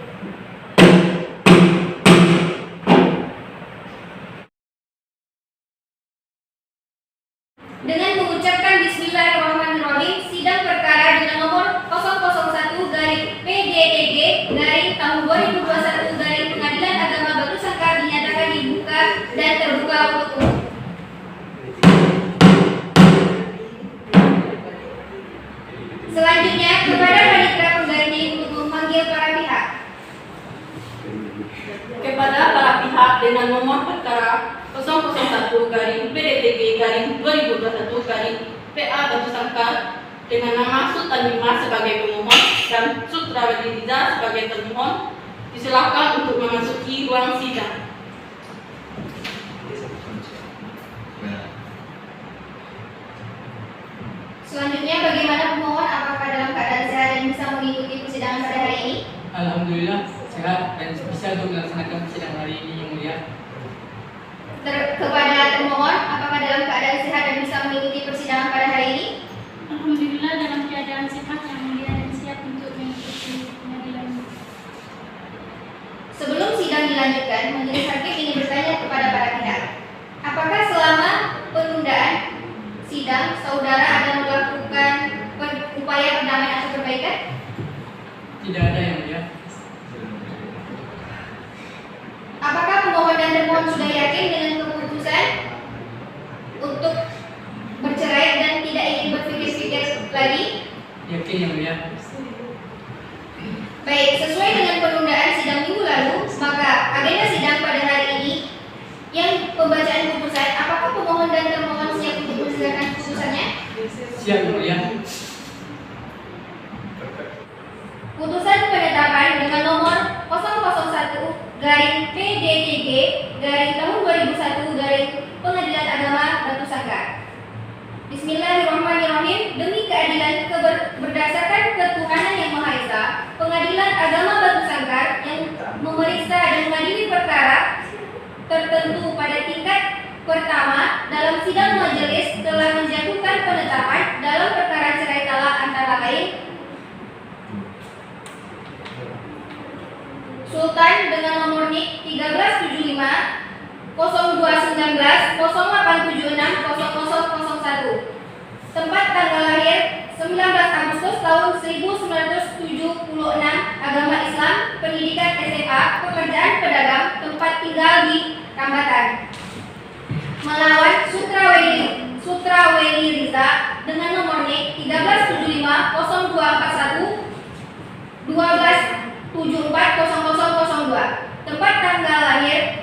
Dengan mengucapkan Bismillahirrahmanirrahim, sidang perkara dengan nomor 001-PDTG-tahun 2021 Pengadilan Agama Batu Sangkar dinyatakan dibuka dan terbuka untuk umum. Selanjutnya, kepada Panitera Pengganti untuk memanggil para pihak. Kepada para pihak dengan nomor perkara 001-PDTG-2021-PA Batu Sangkar dengan nama Sultan Bima sebagai pemohon dan Sutrawati Riza sebagai termohon, disilakan untuk memasuki ruang sidang. Selanjutnya, bagaimana pemohon? Apakah dalam keadaan sehat dan bisa mengikuti persidangan pada hari ini? Alhamdulillah sehat dan bisa untuk melaksanakan persidangan hari ini yang mulia. Kepada termohon, apakah dalam keadaan sehat dan bisa mengikuti persidangan pada hari ini? Alhamdulillah dalam keadaan sehat yang mulia dan siap untuk mengikuti pengadilan. Sebelum sidang dilanjutkan, Majelis Hakim ingin bertanya kepada para pihak. Apakah selama penundaan sidang, saudara ada melakukan upaya perdamaian atau perbaikan? Tidak ada yang mulia. Apakah pemohon dan termohon sudah yakin dengan keputusan untuk bercerai dan tidak ingin berpikir-pikir lagi? Yakin yang mulia. Baik, sesuai dengan penundaan sidang minggu lalu, maka agenda sidang pada hari ini yang pembacaan putusan, apakah pemohon dan termohon siap untuk mendengarkan putusannya? Siap yang mulia. Putusan penetapan dengan nomor 001-PDTG-tahun 2001 Pengadilan Agama Batu Sangkar. Bismillahirrahmanirrahim. Demi keadilan berdasarkan ketuhanan yang Maha Esa, Pengadilan Agama Batu Sangkar yang memeriksa dan mengadili perkara tertentu pada tingkat pertama dalam sidang majelis telah menjatuhkan penetapan dalam perkara cerai talak antara lain Sultan dengan nomor NIK 1375 0219 0876 0001. Tempat tanggal lahir 19 Agustus tahun 1976, agama Islam, pendidikan SMA, pekerjaan pedagang, tempat tinggal di Tambatan. Melawan Sutrawati Riza dengan nomor NIK 1375 0241 1274 0002. Tempat tanggal lahir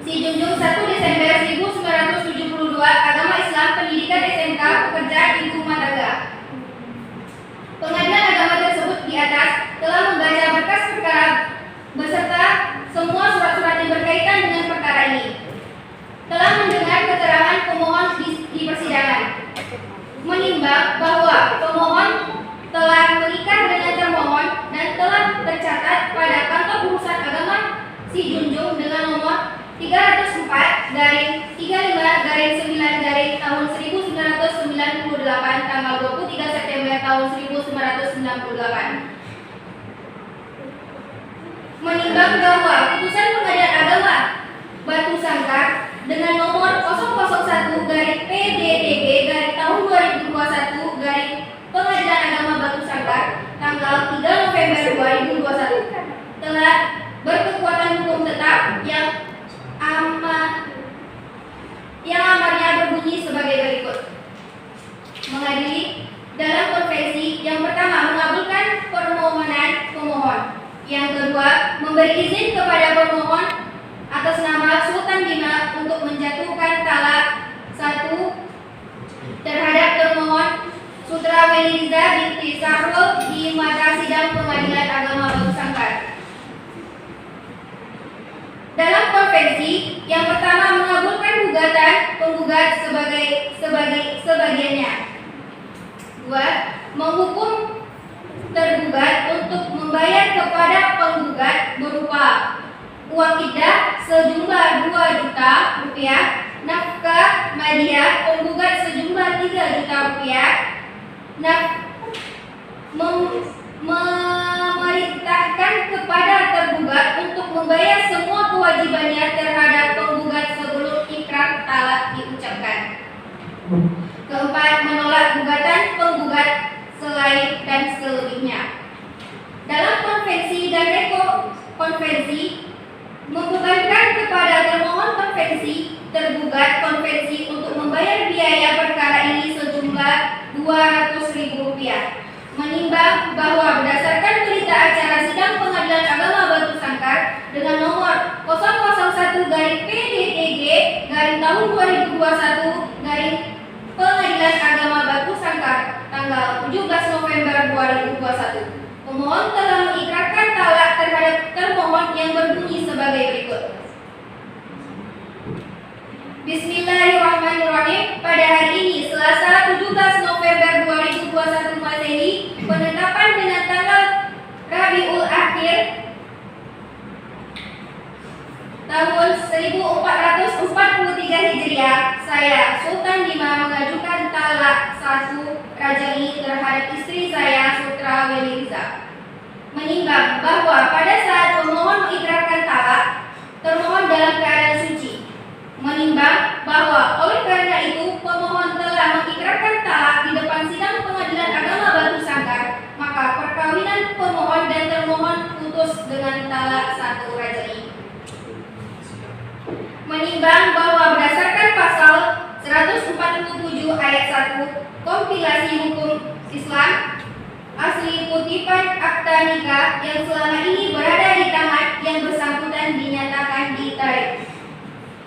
Si Junjung 1 Desember 1972, agama Islam, pendidikan SMK, pekerjaan ibu rumah tangga. Pengadilan agama tersebut di atas telah membaca berkas perkara beserta semua surat-surat yang berkaitan dengan perkara ini. Telah mendengar keterangan pemohon di persidangan. Menimbang bahwa pemohon telah menikah dengan termohon dan telah tercatat pada kantor urusan agama Si Junjung dengan nomor 304/35/9 tahun 1998 tanggal 23 September tahun 1998. Menimbang bahwa putusan Pengadilan Agama Batu Sangkar dengan nomor 001/PDTG/tahun 2021 Pengadilan Agama Batu Sangkar tanggal 3 November 2021 telah berkekuatan hukum tetap yang amarnya berbunyi sebagai berikut. Mengadili dalam konvensi yang pertama mengabulkan permohonan pemohon. Yang kedua, memberi izin kepada pemohon atas nama Sultan Bima untuk menjatuhkan talak 1 terhadap termohon Sutra Saudara Weliza binti Sahrul di mata sidang Pengadilan Agama Batu Sangkar. Dalam konvensi, yang pertama mengabulkan gugatan penggugat sebagiannya. 2. Menghukum tergugat untuk membayar kepada penggugat berupa uang iddah sejumlah 2 juta rupiah, nafkah madiah penggugat sejumlah 3 juta rupiah, memerintahkan kepada tergugat untuk membayar semua kewajibannya terhadap penggugat sebelum ikrar talak diucapkan. 4. Menolak gugatan penggugat selain dan selebihnya. Dalam konvensi dan reko konvensi membebankan kepada termohon konvensi tergugat konvensi untuk membayar biaya perkara ini sejumlah Rp200.000. Menimbang bahwa berdasarkan berita acara sidang Pengadilan Agama Batu Sangkar dengan nomor 001-PDTG/tahun 2021 Pengadilan Agama Batu Sangkar tanggal 17 November 2021, pemohon telah mengikrarkan talak terhadap termohon yang berbunyi sebagai berikut. Bismillahirrahmanirrahim. Pada hari ini, Selasa 17 November 2021 Masehi, penetapan dengan tanggal Rabiul Akhir tahun 1443 Hijriah, saya Sultan Dima mengajukan talak 1 rajai terhadap istri saya Sutra Weliza. Menimbang bahwa pada saat pemohon mengikrarkan talak, termohon dalam keadaan suci. Menimbang bahwa oleh karena itu pemohon telah mengikrarkan talak di depan sidang Pengadilan Agama Batu Sangkar, maka perkawinan pemohon dan termohon putus dengan talak 1 rajai. Menimbang bahwa berdasarkan pasal 147 ayat 1 kompilasi hukum Islam asli kutipan akta nikah yang selama ini berada di tangan yang bersangkutan dinyatakan ditarik.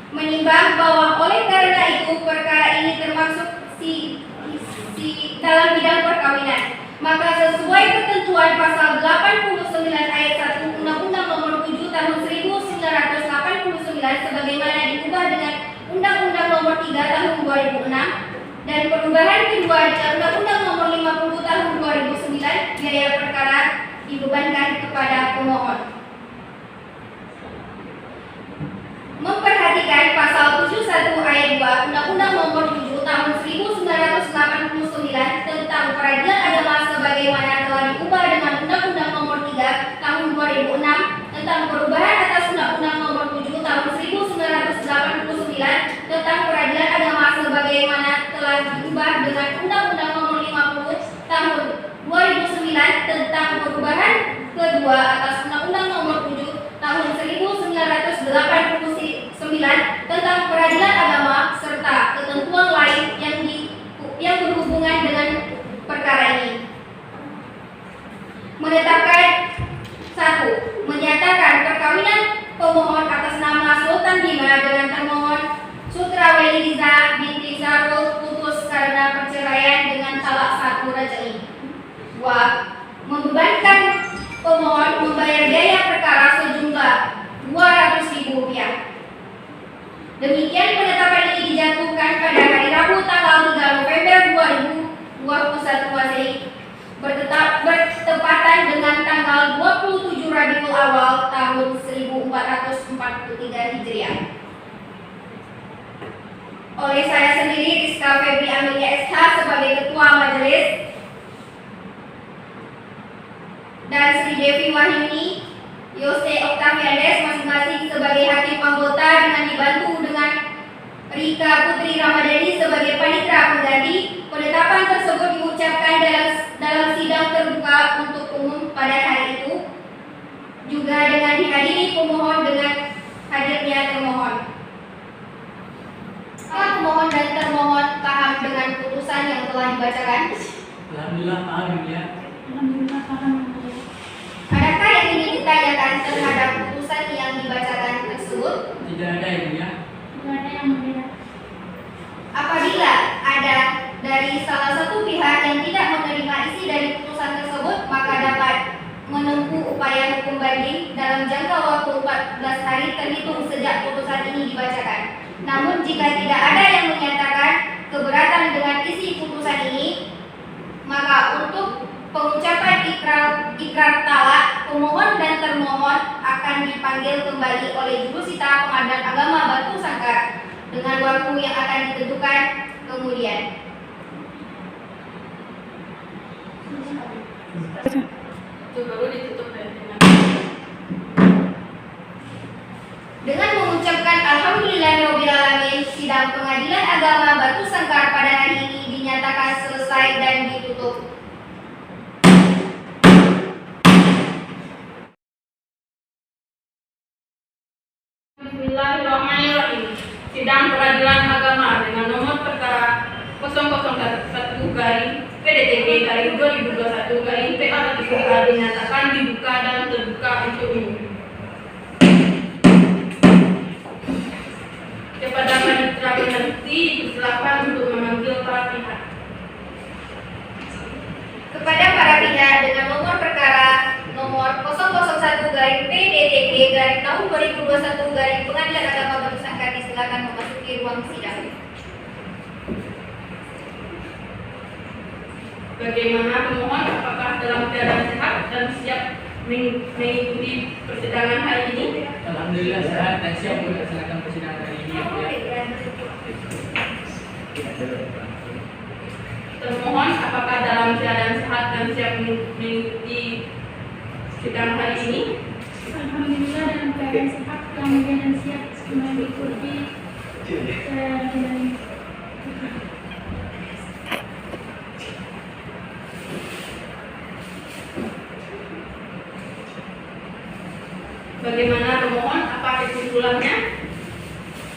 Menimbang bahwa oleh karena itu perkara ini termasuk dalam bidang perkawinan, maka sesuai ketentuan pasal 89 ayat 1 Undang-Undang Nomor 7 Tahun 1989 sebagaimana diubah dengan Undang-Undang Nomor 3 Tahun 2006 dan perubahan kedua dengan Undang-Undang Nomor 50 Tahun 2009, biaya perkara dibebankan kepada pemohon. Memperhatikan pasal 71 ayat 2 Undang-Undang Nomor 7 Tahun 1989 tentang peradilan agama sebagaimana telah diubah dengan Undang-Undang Nomor 3 Tahun 2006 tentang perubahan atas Undang-Undang Nomor 7 Tahun 1989 tentang peradilan agama sebagaimana telah diubah dengan Undang-Undang Nomor 50 Tahun 2009 tentang perubahan kedua atas Undang-Undang Nomor 7 Tahun 1989 tentang peradilan agama serta ketentuan lain yang berhubungan dengan perkara ini. Menetapkan 1. Menyatakan perkawinan pemohon atas nama Sultan Dima dengan termohon Sutra Weliza binti Sahrul putus karena perceraian dengan talak 1 rajai. 2. Membebankan pemohon membayar biaya perkara sejumlah Rp200.000. Demikian penetapan ini dijatuhkan pada hari Rabu tanggal 3 November 2021 Masehi bertepatan dengan tanggal 27 Rabiul Awal tahun 1443 Hijriah. Oleh saya sendiri, Rizka Febri Amelia SH sebagai Ketua Majelis dan Sri Devi Wahyuni Yose Oktaviandes masing-masing sebagai hakim anggota dengan dibantu dengan Rika Putri Ramadhani sebagai panitera pengganti. Penetapan tersebut diucapkan dalam sidang terbuka untuk umum pada hari itu, juga dengan dihadiri pemohon dengan hadirnya termohon. Apakah pemohon dan termohon paham dengan putusan yang telah dibacakan? Alhamdulillah paham ya. Alhamdulillah paham. Adakah yang ingin ditanyakan terhadap putusan yang dibacakan tersebut? Tidak ada ya. Tidak ada yang berbeda. Apabila ada dari salah satu pihak yang tidak hukum banding dalam jangka waktu 14 hari terhitung sejak putusan ini dibacakan. Namun jika tidak ada yang menyatakan keberatan dengan isi putusan ini, maka untuk pengucapan ikrar talak, pemohon dan termohon akan dipanggil kembali oleh jurusita Pengadilan Agama Batu Sangkar dengan waktu yang akan ditentukan kemudian. Itu baru ditutup dengan mengucapkan Alhamdulillahirobbilalamin, sidang Pengadilan Agama Batu Sangkar pada hari ini dinyatakan selesai dan ditutup. Bismillahirrahmanirrahim. Sidang Peradilan Agama dengan nomor perkara 001-PDTB-2021-PA dinyatakan dibuka dan terbuka untuk umum. Kepada panitera peneliti dipersilakan untuk memanggil para pihak. Kepada para pihak dengan nomor perkara nomor 001-PDTB-tahun 2021 Pengadilan Agama Batu Sangkar disilakan memasuki ruang sidang. Bagaimana pemohon, apakah dalam keadaan sehat dan siap mengikuti persidangan hari ini? Alhamdulillah sehat dan siap melaksanakan persidangan hari ini. Termohon, apakah dalam keadaan sehat dan siap mengikuti sidang hari ini? Alhamdulillah dalam keadaan sehat dan siap mengikuti sidang ini. Bagaimana pemohon, apa kesimpulannya?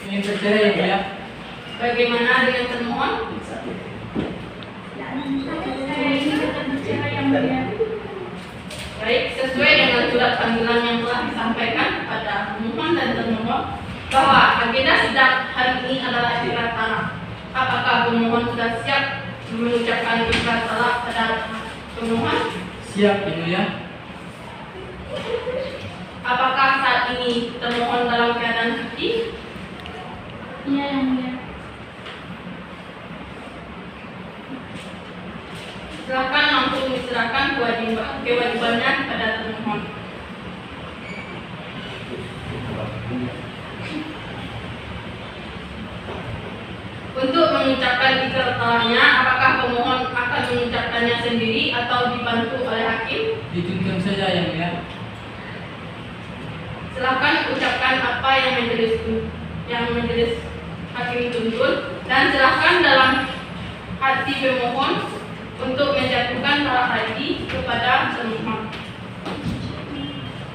Ingin bercerai yang mulia. Bagaimana dengan termohon? Saya ingin tetap bercerai yang mulia. Baik, sesuai dengan surat panggilan yang telah disampaikan kepada pemohon dan termohon bahwa agenda sidang hari ini adalah ikrar talak. Apakah pemohon sudah siap mengucapkan ikrar talak pada pemohon? Siap yang mulia. Apakah saat ini termohon dalam keadaan suci? Iya yang mulia. Silakan langsung diserahkan kewajibannya kepada termohon. Untuk mengucapkan ikrar talaknya, apakah pemohon akan mengucapkannya sendiri atau dibantu oleh hakim? Dituntun saja yang mulia. Silakan ucapkan apa yang majelis hakim tuntut dan silakan dalam hati pemohon untuk menjatuhkan talak haji kepada termohon.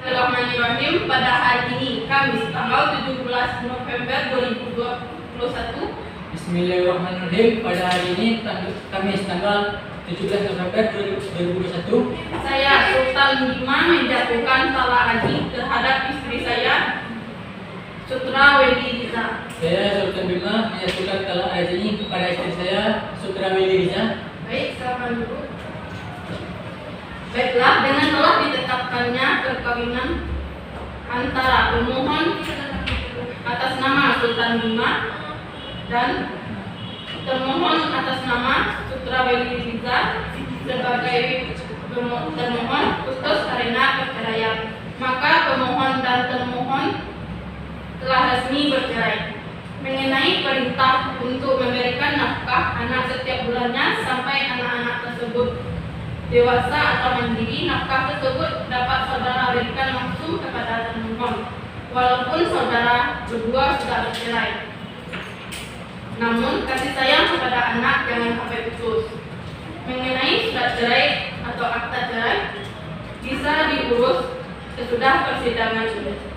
Bismillahirrahmanirrahim. Pada hari ini Kamis tanggal 17 November 2021. Bismillahirrahmanirrahim. Pada hari ini Kamis tanggal 17 November 2021. Saya Sultan Bima menjatuhkan talak haji terhadap istri saya Sutra Wedi Riza. Saya Sultan Bima menjatuhkan talak haji ini kepada istri saya Sutra Wedi Riza. Baik, silakan dulu. Baiklah, dengan telah ditetapkannya perkawinan antara pemohon atas nama Sultan Bima dan termohon atas nama Sutra Wedi Riza sebagai termohon khusus karena perceraian, maka pemohon dan termohon telah resmi bercerai. Mengenai perintah untuk memberikan nafkah anak setiap bulannya sampai anak-anak tersebut dewasa atau mandiri, nafkah tersebut dapat saudara berikan langsung kepada termohon, walaupun saudara berdua sudah bercerai. Namun kasih sayang kepada anak jangan sampai putus. Mengenai surat cerai atau akta cerai bisa diurus sesudah persidangan ini.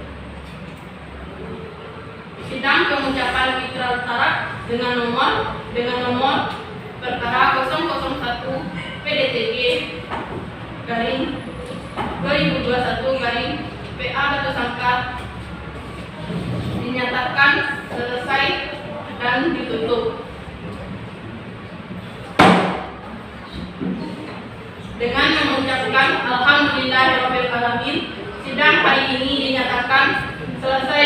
Sidang pengucapan ikrar talak dengan nomor perkara 001 PDTG garing 2021 garing PA Batu Sangkar dinyatakan selesai dan ditutup. Dengan mengucapkan Alhamdulillahirobbilalamin, hari ini dinyatakan selesai